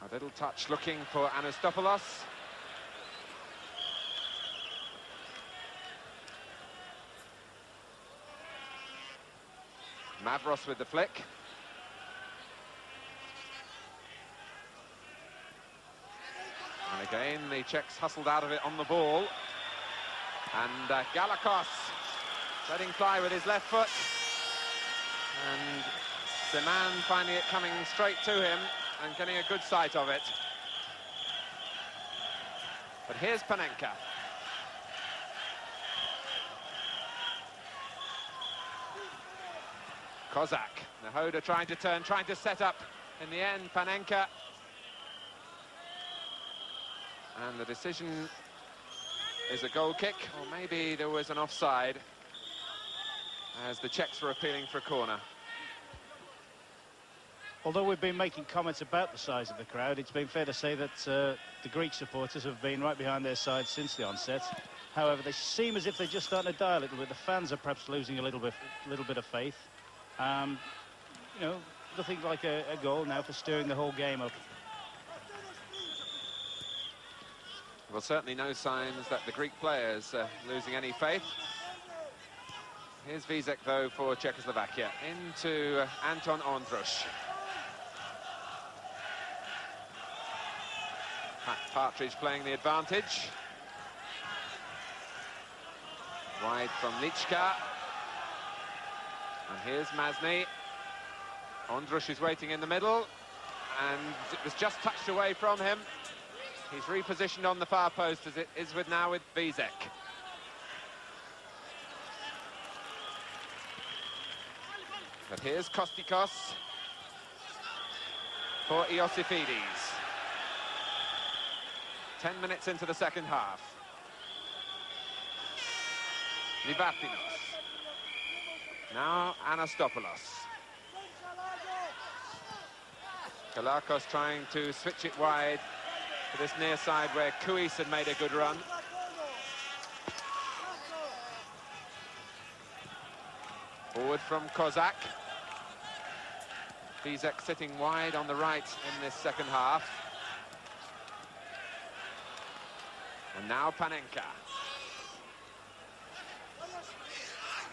A little touch looking for Anastopoulos. Mavros with the flick. And again, the Czechs hustled out of it on the ball. And Galakos letting fly with his left foot. And Seman finding it coming straight to him and getting a good sight of it. But here's Panenka. Kozák. Nehoda trying to turn, trying to set up. In the end, Panenka. And the decision is a goal kick, or maybe there was an offside, as the Czechs were appealing for a corner. Although we've been making comments about the size of the crowd, it's been fair to say that the Greek supporters have been right behind their side since the onset. However, they seem as if they're just starting to die a little bit. The fans are perhaps losing a little bit of faith. You know, nothing like a goal now for stirring the whole game up. Well, certainly no signs that the Greek players are losing any faith. Here's Vízek, though, for Czechoslovakia. Into Anton Ondruš. Partridge playing the advantage. Wide from Lička. And here's Masný. Ondruš is waiting in the middle. And it was just touched away from him. He's repositioned on the far post, as it is now with Vízek. But here's Kostikos for Iosifidis. 10 minutes into the second half. Livathinos. Now Anastopoulos. Galakos trying to switch it wide to this near side where Kouis had made a good run. Forward from Kozák. Vízek sitting wide on the right in this second half. And now Panenka.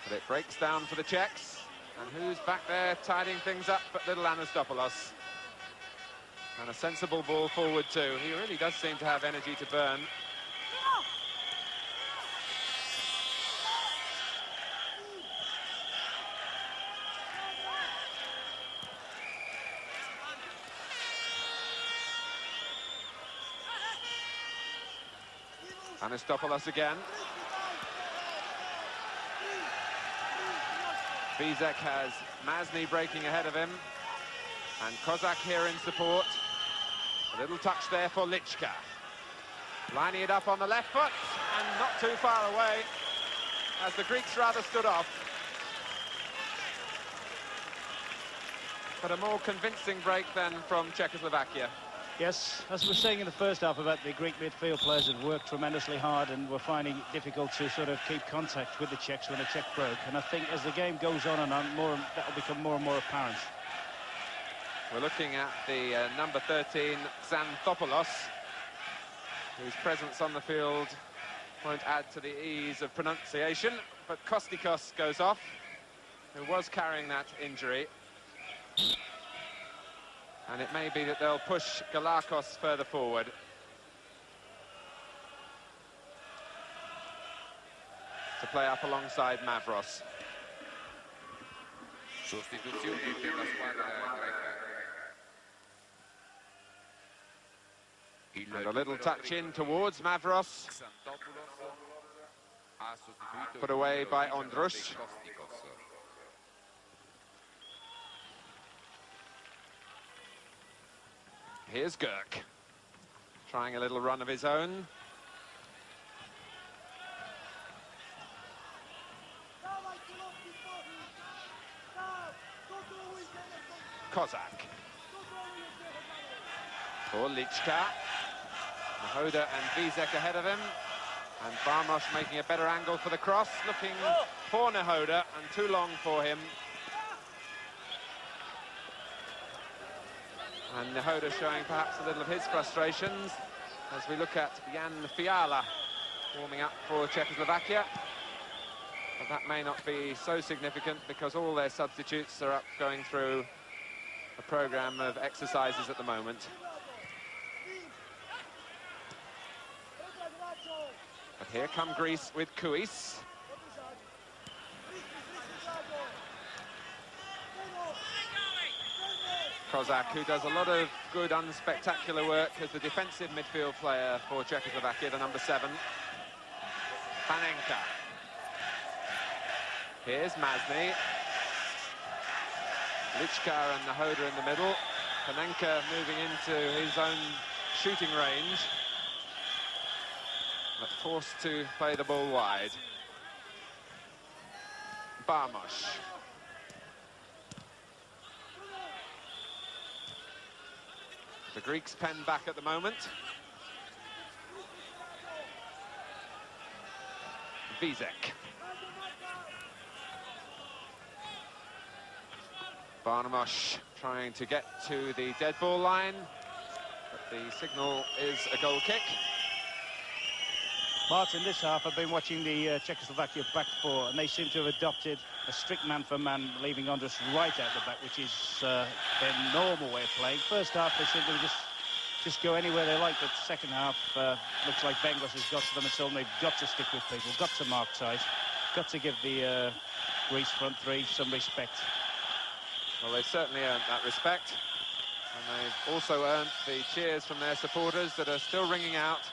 But it breaks down for the Czechs. And who's back there tidying things up but little Anastopoulos. And a sensible ball forward too. He really does seem to have energy to burn. Anastopoulos again. Vízek has Masný breaking ahead of him. And Kozák here in support. A little touch there for Lička. Lining it up on the left foot, and not too far away, as the Greeks rather stood off. But a more convincing break than from Czechoslovakia. Yes, as we were saying in the first half about the Greek midfield players had worked tremendously hard and were finding it difficult to sort of keep contact with the Czechs when the Czech broke. And I think as the game goes on and on, that will become more and more apparent. We're looking at the number 13, Xanthopoulos, whose presence on the field won't add to the ease of pronunciation. But Kostikos goes off, who was carrying that injury. And it may be that they'll push Galakos further forward. To play up alongside Mavros. Sostituzioni per la squadra greca. And a little touch in towards Mavros. Put away by Ondruš. Here's Gögh. trying a little run of his own. Kozák. For Lička. Nehoda and Vízek ahead of him. And Barmoš making a better angle for the cross, looking for Nehoda, and too long for him. And Nehoda showing perhaps a little of his frustrations as we look at Jan Fiala warming up for Czechoslovakia. But that may not be so significant because all their substitutes are up going through a programme of exercises at the moment. But here come Greece with Kouis. Kozák, who does a lot of good, unspectacular work as the defensive midfield player for Czechoslovakia, the number 7. Panenka. Here's Masný. Lička and Nehoda in the middle. Panenka moving into his own shooting range, but forced to play the ball wide. Barmoš. The Greeks pen back at the moment. Vízek. Barmoš trying to get to the dead ball line, but the signal is a goal kick. Martin, this half I've been watching the Czechoslovakia back four, and they seem to have adopted a strict man-for-man, leaving Ondruš right out the back, which is their normal way of playing. First half they seem to just go anywhere they like, but second half looks like Bengals has got to them and told them they've got to stick with people, got to mark tight, got to give the Greece front three some respect. Well, they've certainly earned that respect, and they've also earned the cheers from their supporters that are still ringing out.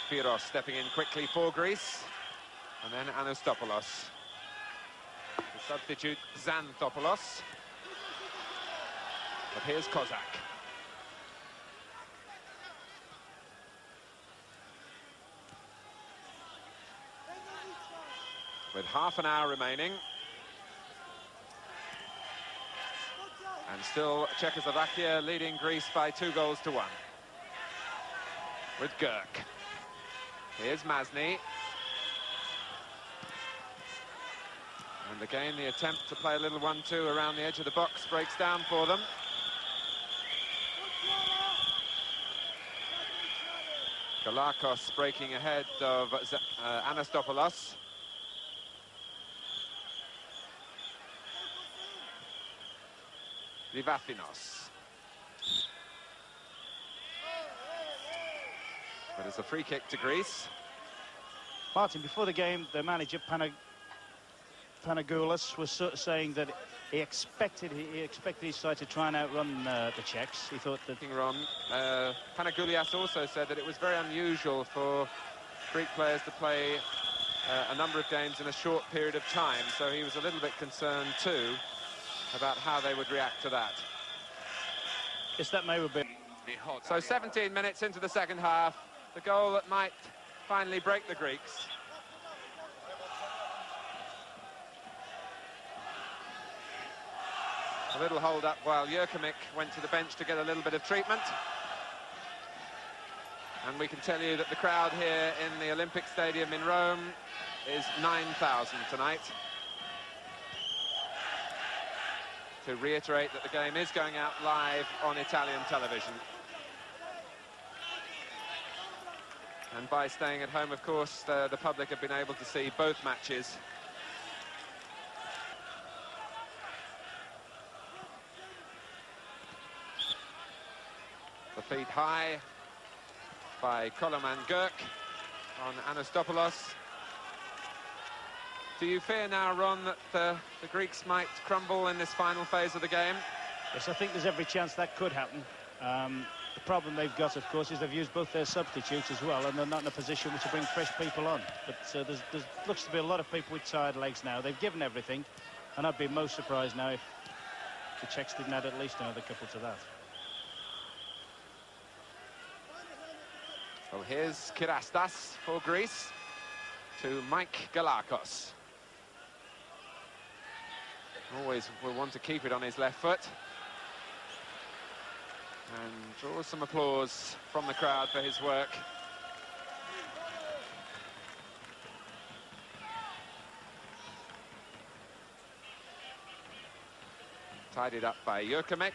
Firos stepping in quickly for Greece, and then Anastopoulos. The substitute Xanthopoulos. But here's Kozák. With half an hour remaining. And still Czechoslovakia leading Greece by 2-1. With Gögh. Here's Masný. And again, the attempt to play a little 1-2 around the edge of the box breaks down for them. Galakos breaking ahead of Anastopoulos. Livathinos. But it's a free kick to Greece. Martin, before the game, the manager Panenka was sort of saying that he expected his side to try and outrun the Czechs. He thought that... Panenka also said that it was very unusual for Greek players to play a number of games in a short period of time, so he was a little bit concerned too about how they would react to that. Yes, that may have been. So 17 minutes into the second half, the goal that might finally break the Greeks. A little hold-up while Jurkemik went to the bench to get a little bit of treatment. And we can tell you that the crowd here in the Olympic Stadium in Rome is 9,000 tonight. To reiterate that the game is going out live on Italian television. And by staying at home, of course, the public have been able to see both matches. The feed high by Koloman Gögh on Anastopoulos. Do you fear now, Ron, that the Greeks might crumble in this final phase of the game? Yes, I think there's every chance that could happen. The problem they've got, of course, is they've used both their substitutes as well, and they're not in a position to bring fresh people on. But there looks to be a lot of people with tired legs now. They've given everything, and I'd be most surprised now if the Czechs didn't add at least another couple to that. Well, here's Kirastas for Greece to Mike Galakos. Always will want to keep it on his left foot. And draws some applause from the crowd for his work. Tidied up by Jurkemik.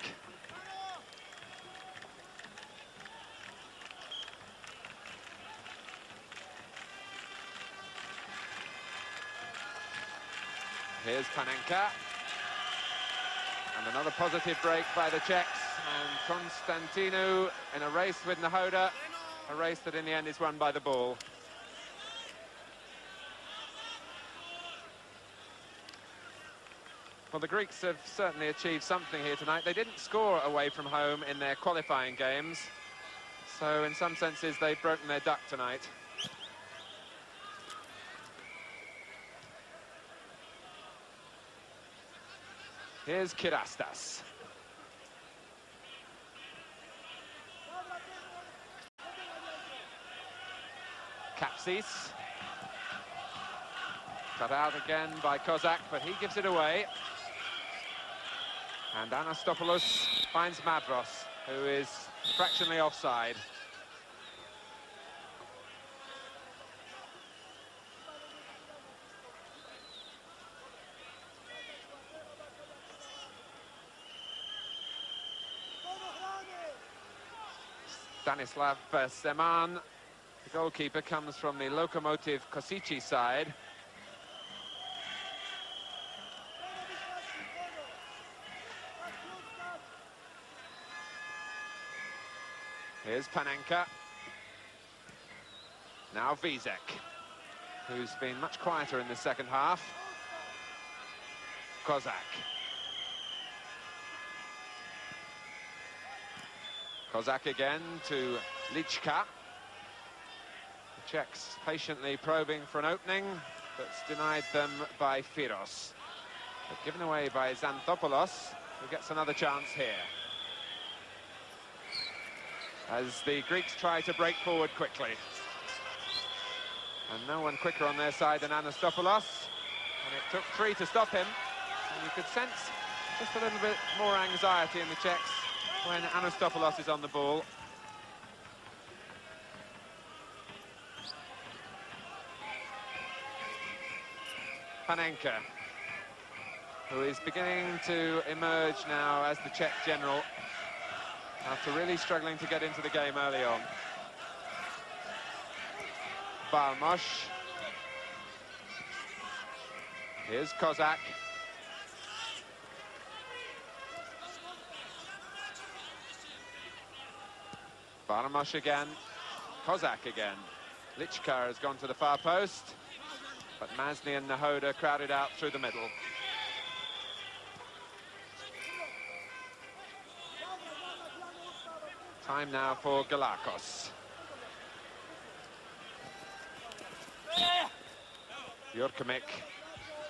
Here's Panenka. And another positive break by the Czechs. And Konstantinou in a race with Nehoda. A race that in the end is won by the ball. Well, the Greeks have certainly achieved something here tonight. They didn't score away from home in their qualifying games. So in some senses, they've broken their duck tonight. Here's Kirastas. Kapsis. Cut out again by Kozák, but he gives it away. And Anastopoulos finds Mavros, who is fractionally offside. Stanislav Seman, the goalkeeper, comes from the Lokomotiv Kosici side. Here's Panenka. Now Vízek, who's been much quieter in the second half. Kozák. Kozák again to Lička. The Czechs patiently probing for an opening, that's denied them by Firos. But given away by Xanthopoulos, who gets another chance here. As the Greeks try to break forward quickly. And no one quicker on their side than Anastopoulos. And it took 3 to stop him. And you could sense just a little bit more anxiety in the Czechs when Anastopoulos is on the ball. Panenka, who is beginning to emerge now as the Czech general, after really struggling to get into the game early on. Barmoš. Here's Kozák. Barmoš again. Kozák again. Lička has gone to the far post, but Masný and Nehoda crowded out through the middle. Time now for Galakos. Jurkemik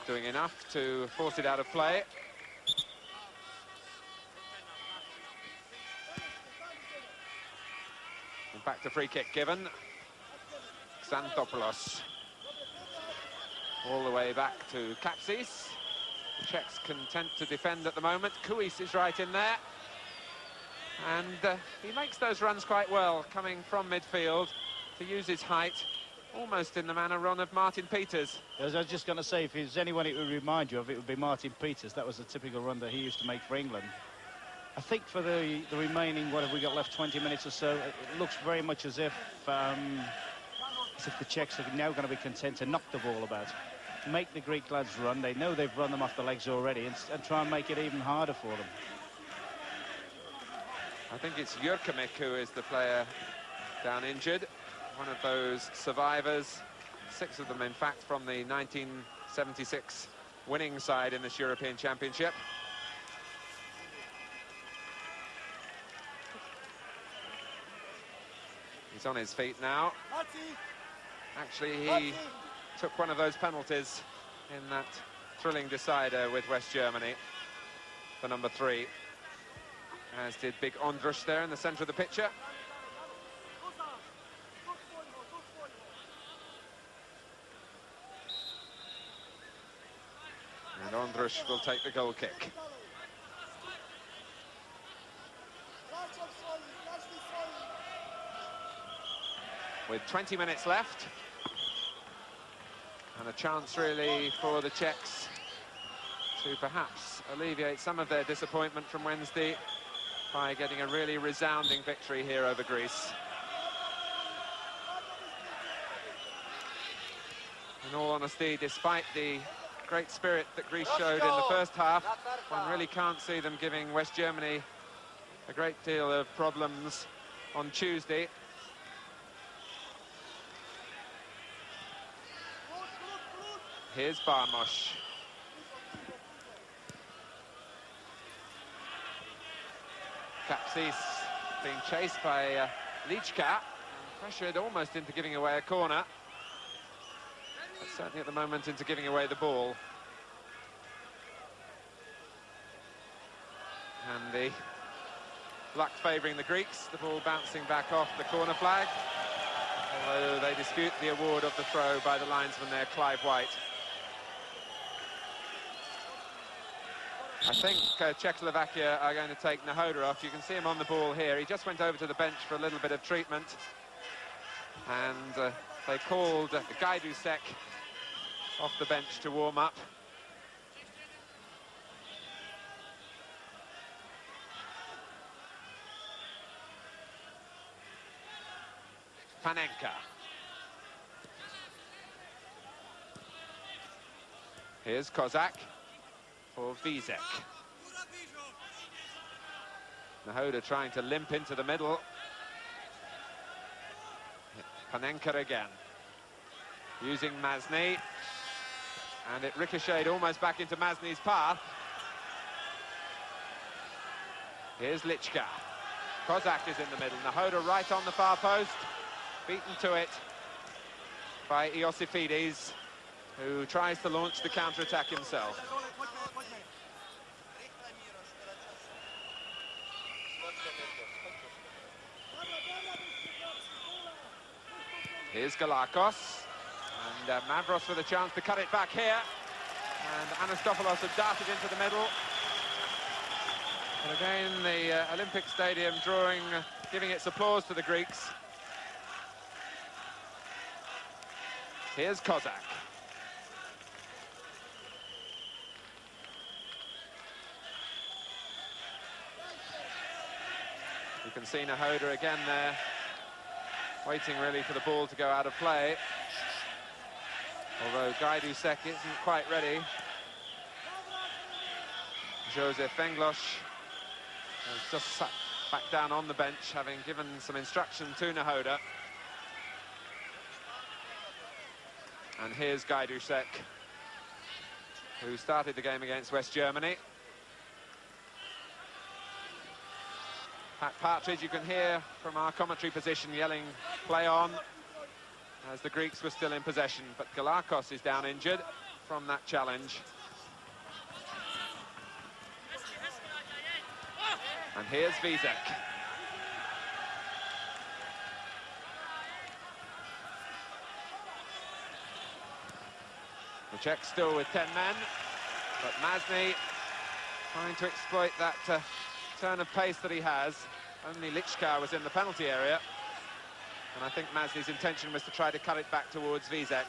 doing enough to force it out of play. In fact, a free kick given. Xanthopoulos. All the way back to Kapsis. The Czechs content to defend at the moment. Kouis is right in there. And he makes those runs quite well, coming from midfield to use his height, almost in the manner run of Martin Peters. As I was just going to say, if there's anyone it would remind you of, it would be Martin Peters. That was a typical run that he used to make for England. I think for the remaining, what have we got left, 20 minutes or so, it looks very much as if the Czechs are now going to be content to knock the ball about. Make the Greek lads run. They know they've run them off the legs already, and try and make it even harder for them. I think it's Jurkemik who is the player down injured. One of those survivors, 6 of them, in fact, from the 1976 winning side in this European Championship. He's on his feet now. Actually, he took one of those penalties in that thrilling decider with West Germany. for number 3, as did big Ondruš there in the centre of the picture. And Ondruš will take the goal kick. With 20 minutes left, and a chance really for the Czechs to perhaps alleviate some of their disappointment from Wednesday by getting a really resounding victory here over Greece. In all honesty, despite the great spirit that Greece showed in the first half, one really can't see them giving West Germany a great deal of problems on Tuesday. Here's Barmoš. Kapsis being chased by Lička, and pressured almost into giving away a corner. But certainly at the moment into giving away the ball. And the luck favouring the Greeks, the ball bouncing back off the corner flag. Although they dispute the award of the throw by the linesman there, Clive White. I think Czechoslovakia are going to take Nehoda off. You can see him on the ball here. He just went over to the bench for a little bit of treatment. And they called Gajdůšek off the bench to warm up. Panenka. Here's Kozák for Vízek. Nehoda trying to limp into the middle. Panenka again. Using Masný. And it ricocheted almost back into Masny's path. Here's Lička. Kozák is in the middle. Nehoda right on the far post. Beaten to it by Iosifidis, who tries to launch the counter-attack himself. Here's Galakos, and Mavros with a chance to cut it back here. And Anastopoulos had darted into the middle. But again, the Olympic Stadium giving its applause to the Greeks. Here's Kozák. You can see Nehoda again there, waiting really for the ball to go out of play. Although Gajdůšek isn't quite ready. Joseph Englosh has just sat back down on the bench, having given some instruction to Nehoda. And here's Gajdůšek, who started the game against West Germany. Pat Partridge, you can hear from our commentary position, yelling, play on, as the Greeks were still in possession. But Galakos is down injured from that challenge. And here's Vízek. The Czechs still with 10 men, but Masný trying to exploit that turn of pace that he has. Only Lička was in the penalty area, and I think Masny's intention was to try to cut it back towards Vízek.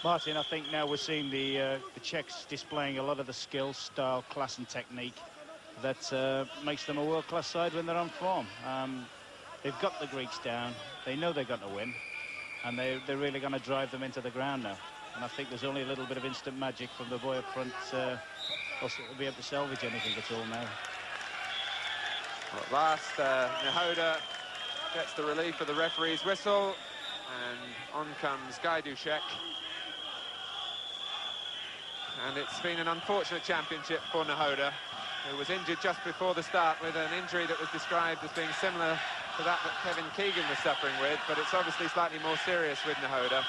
Martin, I think now we're seeing the Czechs displaying a lot of the skill, style, class and technique that makes them a world-class side when they're on form. They've got the Greeks down, they know they're going to win, and they're really going to drive them into the ground now. And I think there's only a little bit of instant magic from the boy up front to be able to salvage anything at all now. Well, at last, Nehoda gets the relief of the referee's whistle, and on comes Gajdůšek. And it's been an unfortunate championship for Nehoda, who was injured just before the start with an injury that was described as being similar to that Kevin Keegan was suffering with, but it's obviously slightly more serious with Nehoda,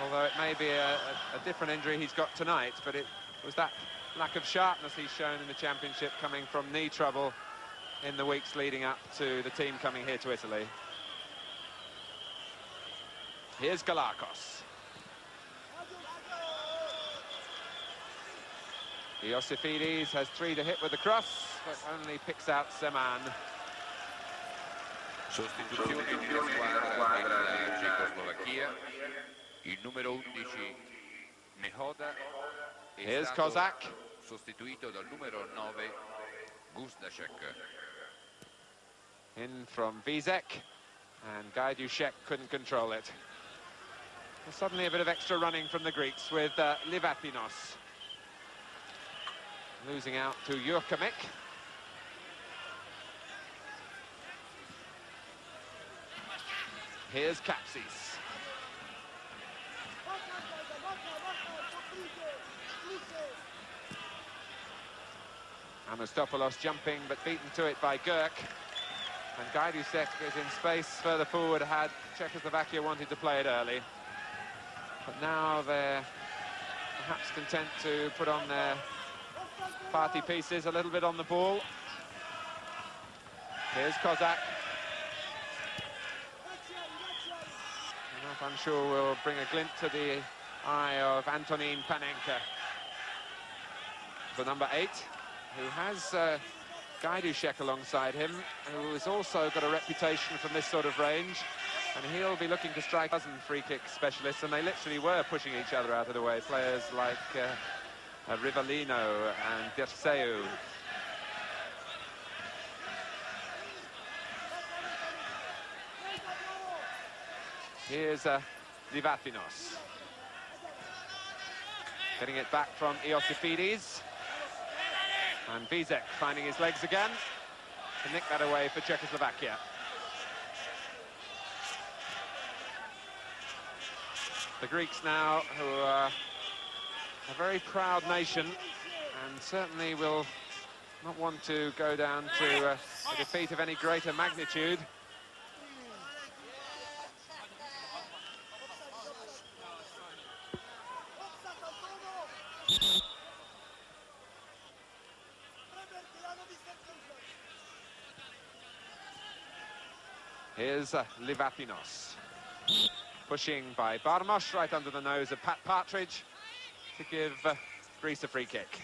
although it may be a different injury he's got tonight, but it was that lack of sharpness he's shown in the championship, coming from knee trouble in the weeks leading up to the team coming here to Italy. Here's Galakos. Iosifidis has 3 to hit with the cross, but only picks out Seman. Sostituzione nella squadra della Cecoslovacchia, il numero 11 Nehoda è stato Kozák. sostituito dal numero 9 Gajdůšek. In from Vízek, and Gajdůšek couldn't control it. And suddenly a bit of extra running from the Greeks with Livathinos. Losing out to Jurkemik. Here's Kapsis. Anastopoulos jumping, but beaten to it by Gögh. And Gajdůšek is in space further forward had Czechoslovakia wanted to play it early. But now they're perhaps content to put on their party pieces a little bit on the ball. Here's Kozák. Enough, I'm sure, will bring a glint to the eye of Antonín Panenka, the number 8, who has Gajdůšek alongside him, who has also got a reputation from this sort of range, and he'll be looking to strike a dozen free-kick specialists, and they literally were pushing each other out of the way. Players like Rivellino and Dirceu. Here's Livathinos. Getting it back from Iosifidis. And Vízek finding his legs again to nick that away for Czechoslovakia. The Greeks now, who are a very proud nation, and certainly will not want to go down to a defeat of any greater magnitude. Here's Livathinos. Pushing by Barmoš right under the nose of Partridge to give Greece a free kick.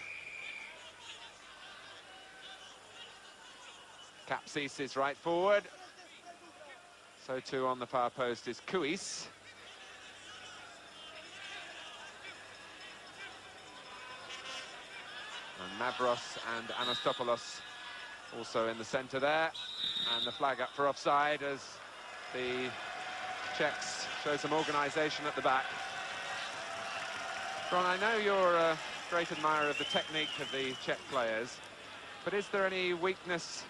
Kapsis is right forward. So too on the far post is Kouis. And Mavros and Anastopoulos also in the centre there. And the flag up for offside as the Czechs show some organisation at the back. Ron, I know you're a great admirer of the technique of the Czech players, but is there any weakness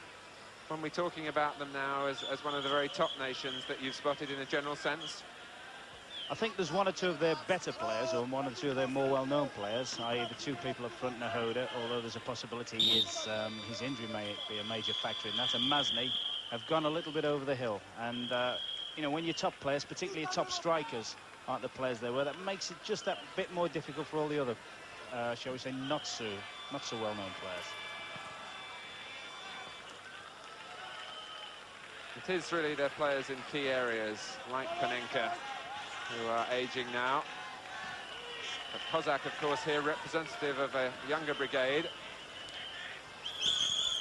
when we're talking about them now as one of the very top nations that you've spotted in a general sense? I think there's 1 or 2 of their better players, or 1 or 2 of their more well-known players, i.e. the 2 people up front, Nehoda, although there's a possibility his injury may be a major factor in that, and Masný have gone a little bit over the hill. And, you know, when your top players, particularly your top strikers, aren't the players they were, that makes it just that bit more difficult for all the other, shall we say, not so well-known players. It is really their players in key areas, like Panenka, who are aging now. But Kozák, of course, here representative of a younger brigade.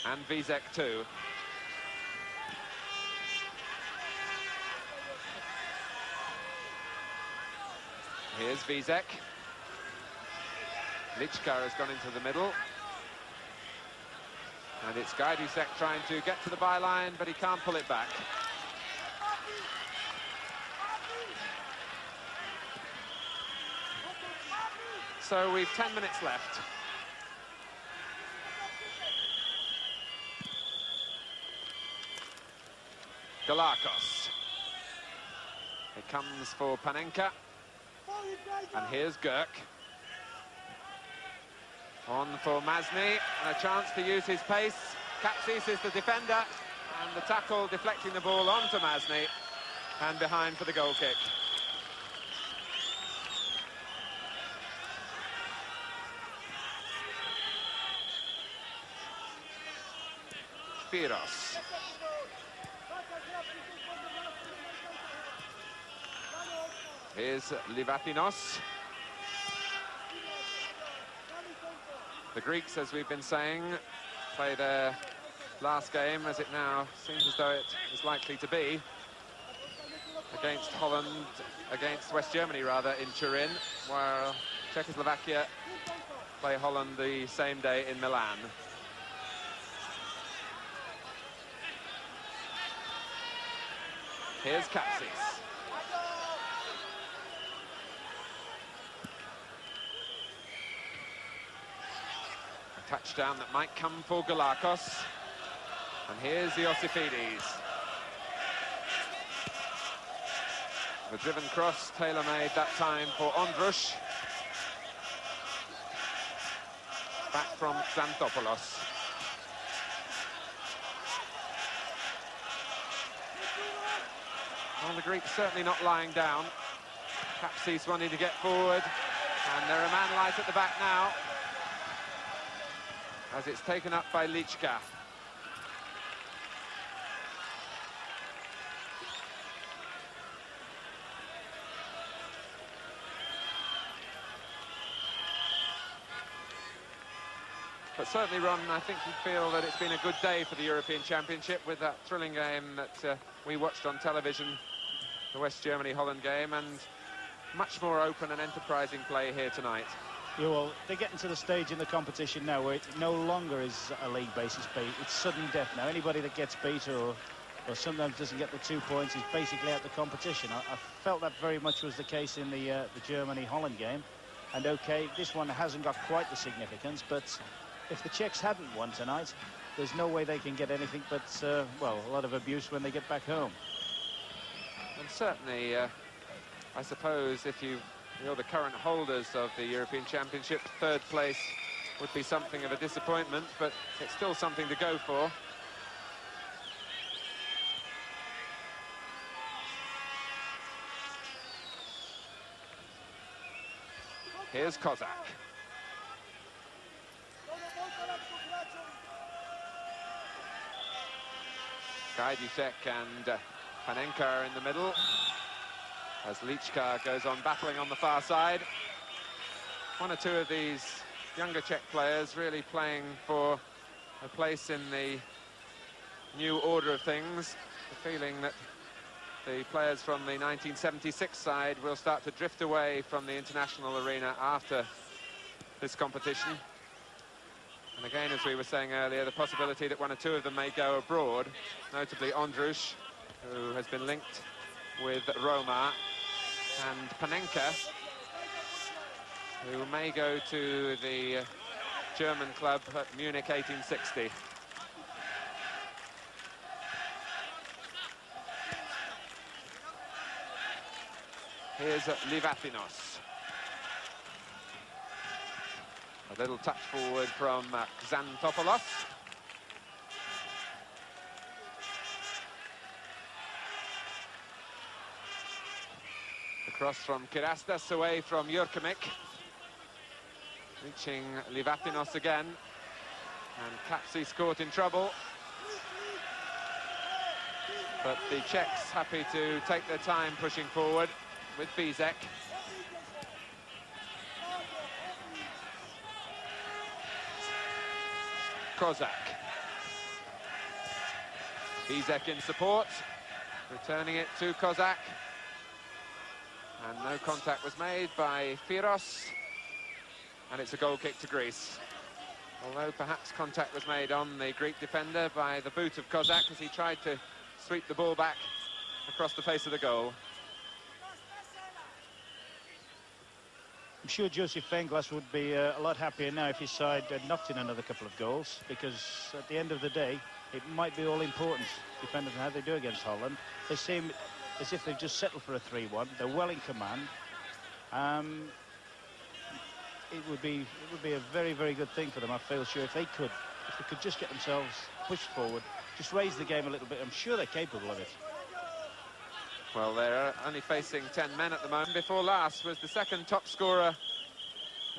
And Vízek too. Here's Vízek. Lička has gone into the middle. And it's Gajdůšek trying to get to the byline, but he can't pull it back. So we've 10 minutes left. Galakos. It comes for Panenka. And here's Gögh. On for Masný, and a chance to use his pace. Kapsis is the defender, and the tackle deflecting the ball onto Masný, and behind for the goal kick. Firos. Here's Livathinos. The Greeks, as we've been saying, play their last game, as it now seems as though it is likely to be, against Holland, against West Germany rather, in Turin, while Czechoslovakia play Holland the same day in Milan. Here's Kapsis. A touchdown that might come for Galakos. And here's Iosifidis. The driven cross, tailor-made that time for Ondruš. Back from Xanthopoulos. Well, the Greeks certainly not lying down. Kapsis wanting to get forward, and they're a man light at the back now, as it's taken up by Lička. But certainly, Ron, I think you feel that it's been a good day for the European Championship with that thrilling game that we watched on television, the West Germany-Holland game, and much more open and enterprising play here tonight. Yeah, well, they're getting to the stage in the competition now where it no longer is a league basis beat. It's sudden death now. Anybody that gets beat or sometimes doesn't get the 2 points is basically out the competition. I felt that very much was the case in the Germany-Holland game. And OK, this one hasn't got quite the significance, but if the Czechs hadn't won tonight, there's no way they can get anything but, well, a lot of abuse when they get back home. And certainly, I suppose, if you're the current holders of the European Championship, third place would be something of a disappointment, but it's still something to go for. Here's Kozák. Gajdůšek and Panenka are in the middle, as Lička goes on battling on the far side. One or two of these younger Czech players really playing for a place in the new order of things. The feeling that the players from the 1976 side will start to drift away from the international arena after this competition. And again, as we were saying earlier, the possibility that one or two of them may go abroad, notably Ondruš, who has been linked with Roma, and Panenka, who may go to the German club at Munich 1860. Here's Livathinos. A little touch forward from Xanthopoulos. Across from Kirastas, away from Jurkemik. Reaching Livathinos again. And Kapsis caught in trouble. But the Czechs happy to take their time pushing forward with Vízek. Kozák. Vízek in support, returning it to Kozák. And no contact was made by Firos. And it's a goal kick to Greece. Although perhaps contact was made on the Greek defender by the boot of Kozák as he tried to sweep the ball back across the face of the goal. I'm sure Joseph Fenglas would be a lot happier now if his side had knocked in another couple of goals, because at the end of the day, it might be all important, depending on how they do against Holland. They seem as if they've just settled for a 3-1. They're well in command. It would be a very, very good thing for them, I feel sure, if they could just get themselves pushed forward, just raise the game a little bit. I'm sure they're capable of it. Well, they're only facing 10 men at the moment. Before last was the second top scorer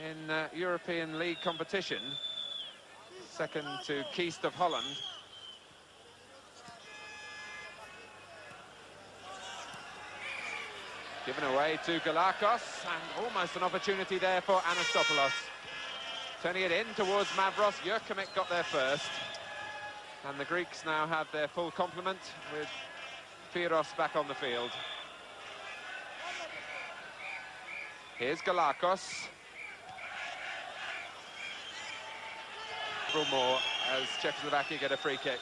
in European League competition, second to Kouis of Holland. Given away to Galakos, and almost an opportunity there for Anastopoulos. Turning it in towards Mavros. Jurkemik got there first. And the Greeks now have their full complement with Firos back on the field. Here's Galakos. A little more as Czechoslovakia get a free kick.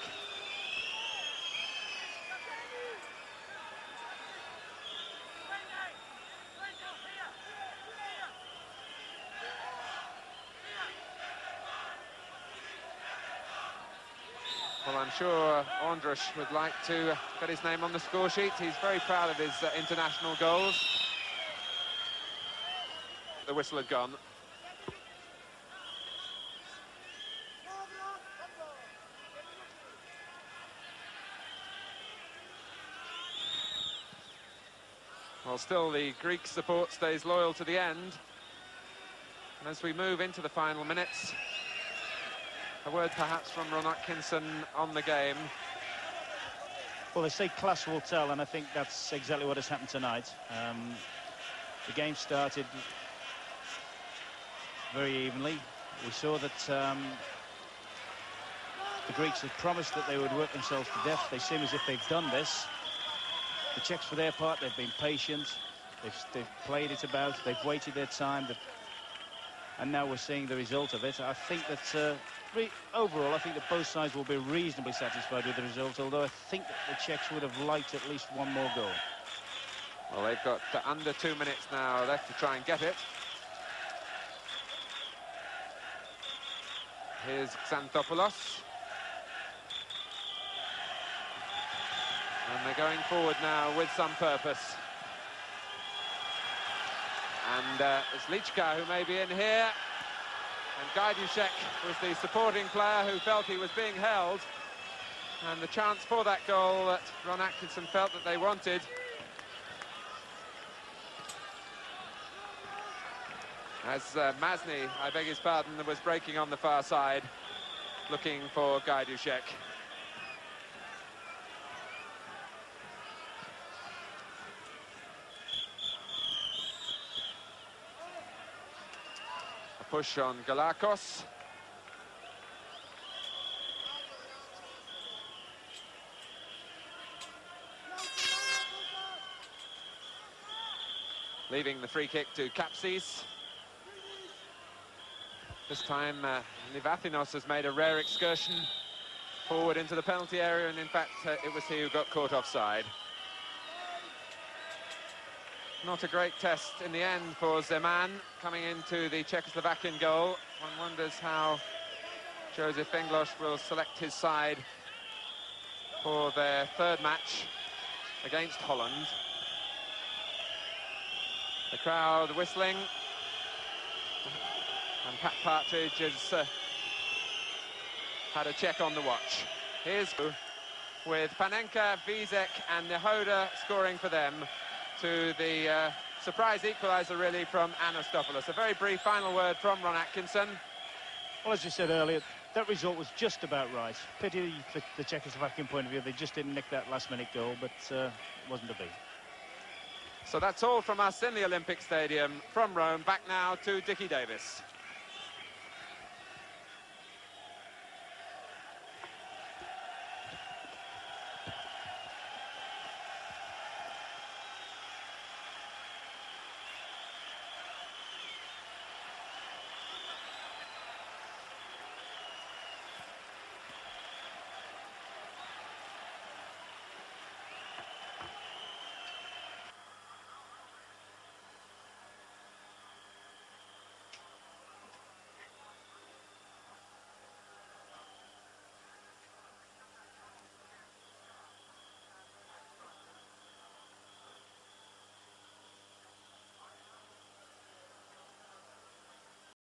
Well, I'm sure Ondruš would like to get his name on the score sheet. He's very proud of his international goals. The whistle had gone. Well, still the Greek support stays loyal to the end. And as we move into the final minutes, a word perhaps from Ron Atkinson on the game. Well, they say class will tell, and I think that's exactly what has happened tonight. The game started very evenly. We saw that the Greeks had promised that they would work themselves to death. They seem as if they've done this. The Czechs, for their part, they've been patient. They've played it about. They've waited their time. And now we're seeing the result of it. I think that overall, I think that both sides will be reasonably satisfied with the result, although I think that the Czechs would have liked at least one more goal. Well, they've got under 2 minutes now left to try and get it. Here's Xanthopoulos. And they're going forward now with some purpose. And it's Lička who may be in here. And Gajdůšek was the supporting player who felt he was being held. And the chance for that goal that Ron Atkinson felt that they wanted. As Masný, I beg his pardon, was breaking on the far side, looking for Gajdůšek. Push on Galakos. Leaving the free kick to Kapsis. This time Livathinos has made a rare excursion forward into the penalty area, and in fact it was he who got caught offside. Not a great test in the end for Seman coming into the Czechoslovakian goal. One wonders how Joseph Englos will select his side for their third match against Holland. The crowd whistling, and Partridge has had a check on the watch. Here's with Panenka, Vízek and Nehoda scoring for them, to the surprise equaliser, really, from Anastopoulos. A very brief final word from Ron Atkinson. Well, as you said earlier, that result was just about right. Pity for the Czechoslovakian point of view, they just didn't nick that last-minute goal, but it wasn't to be. So that's all from us in the Olympic Stadium from Rome. Back now to Dickie Davis.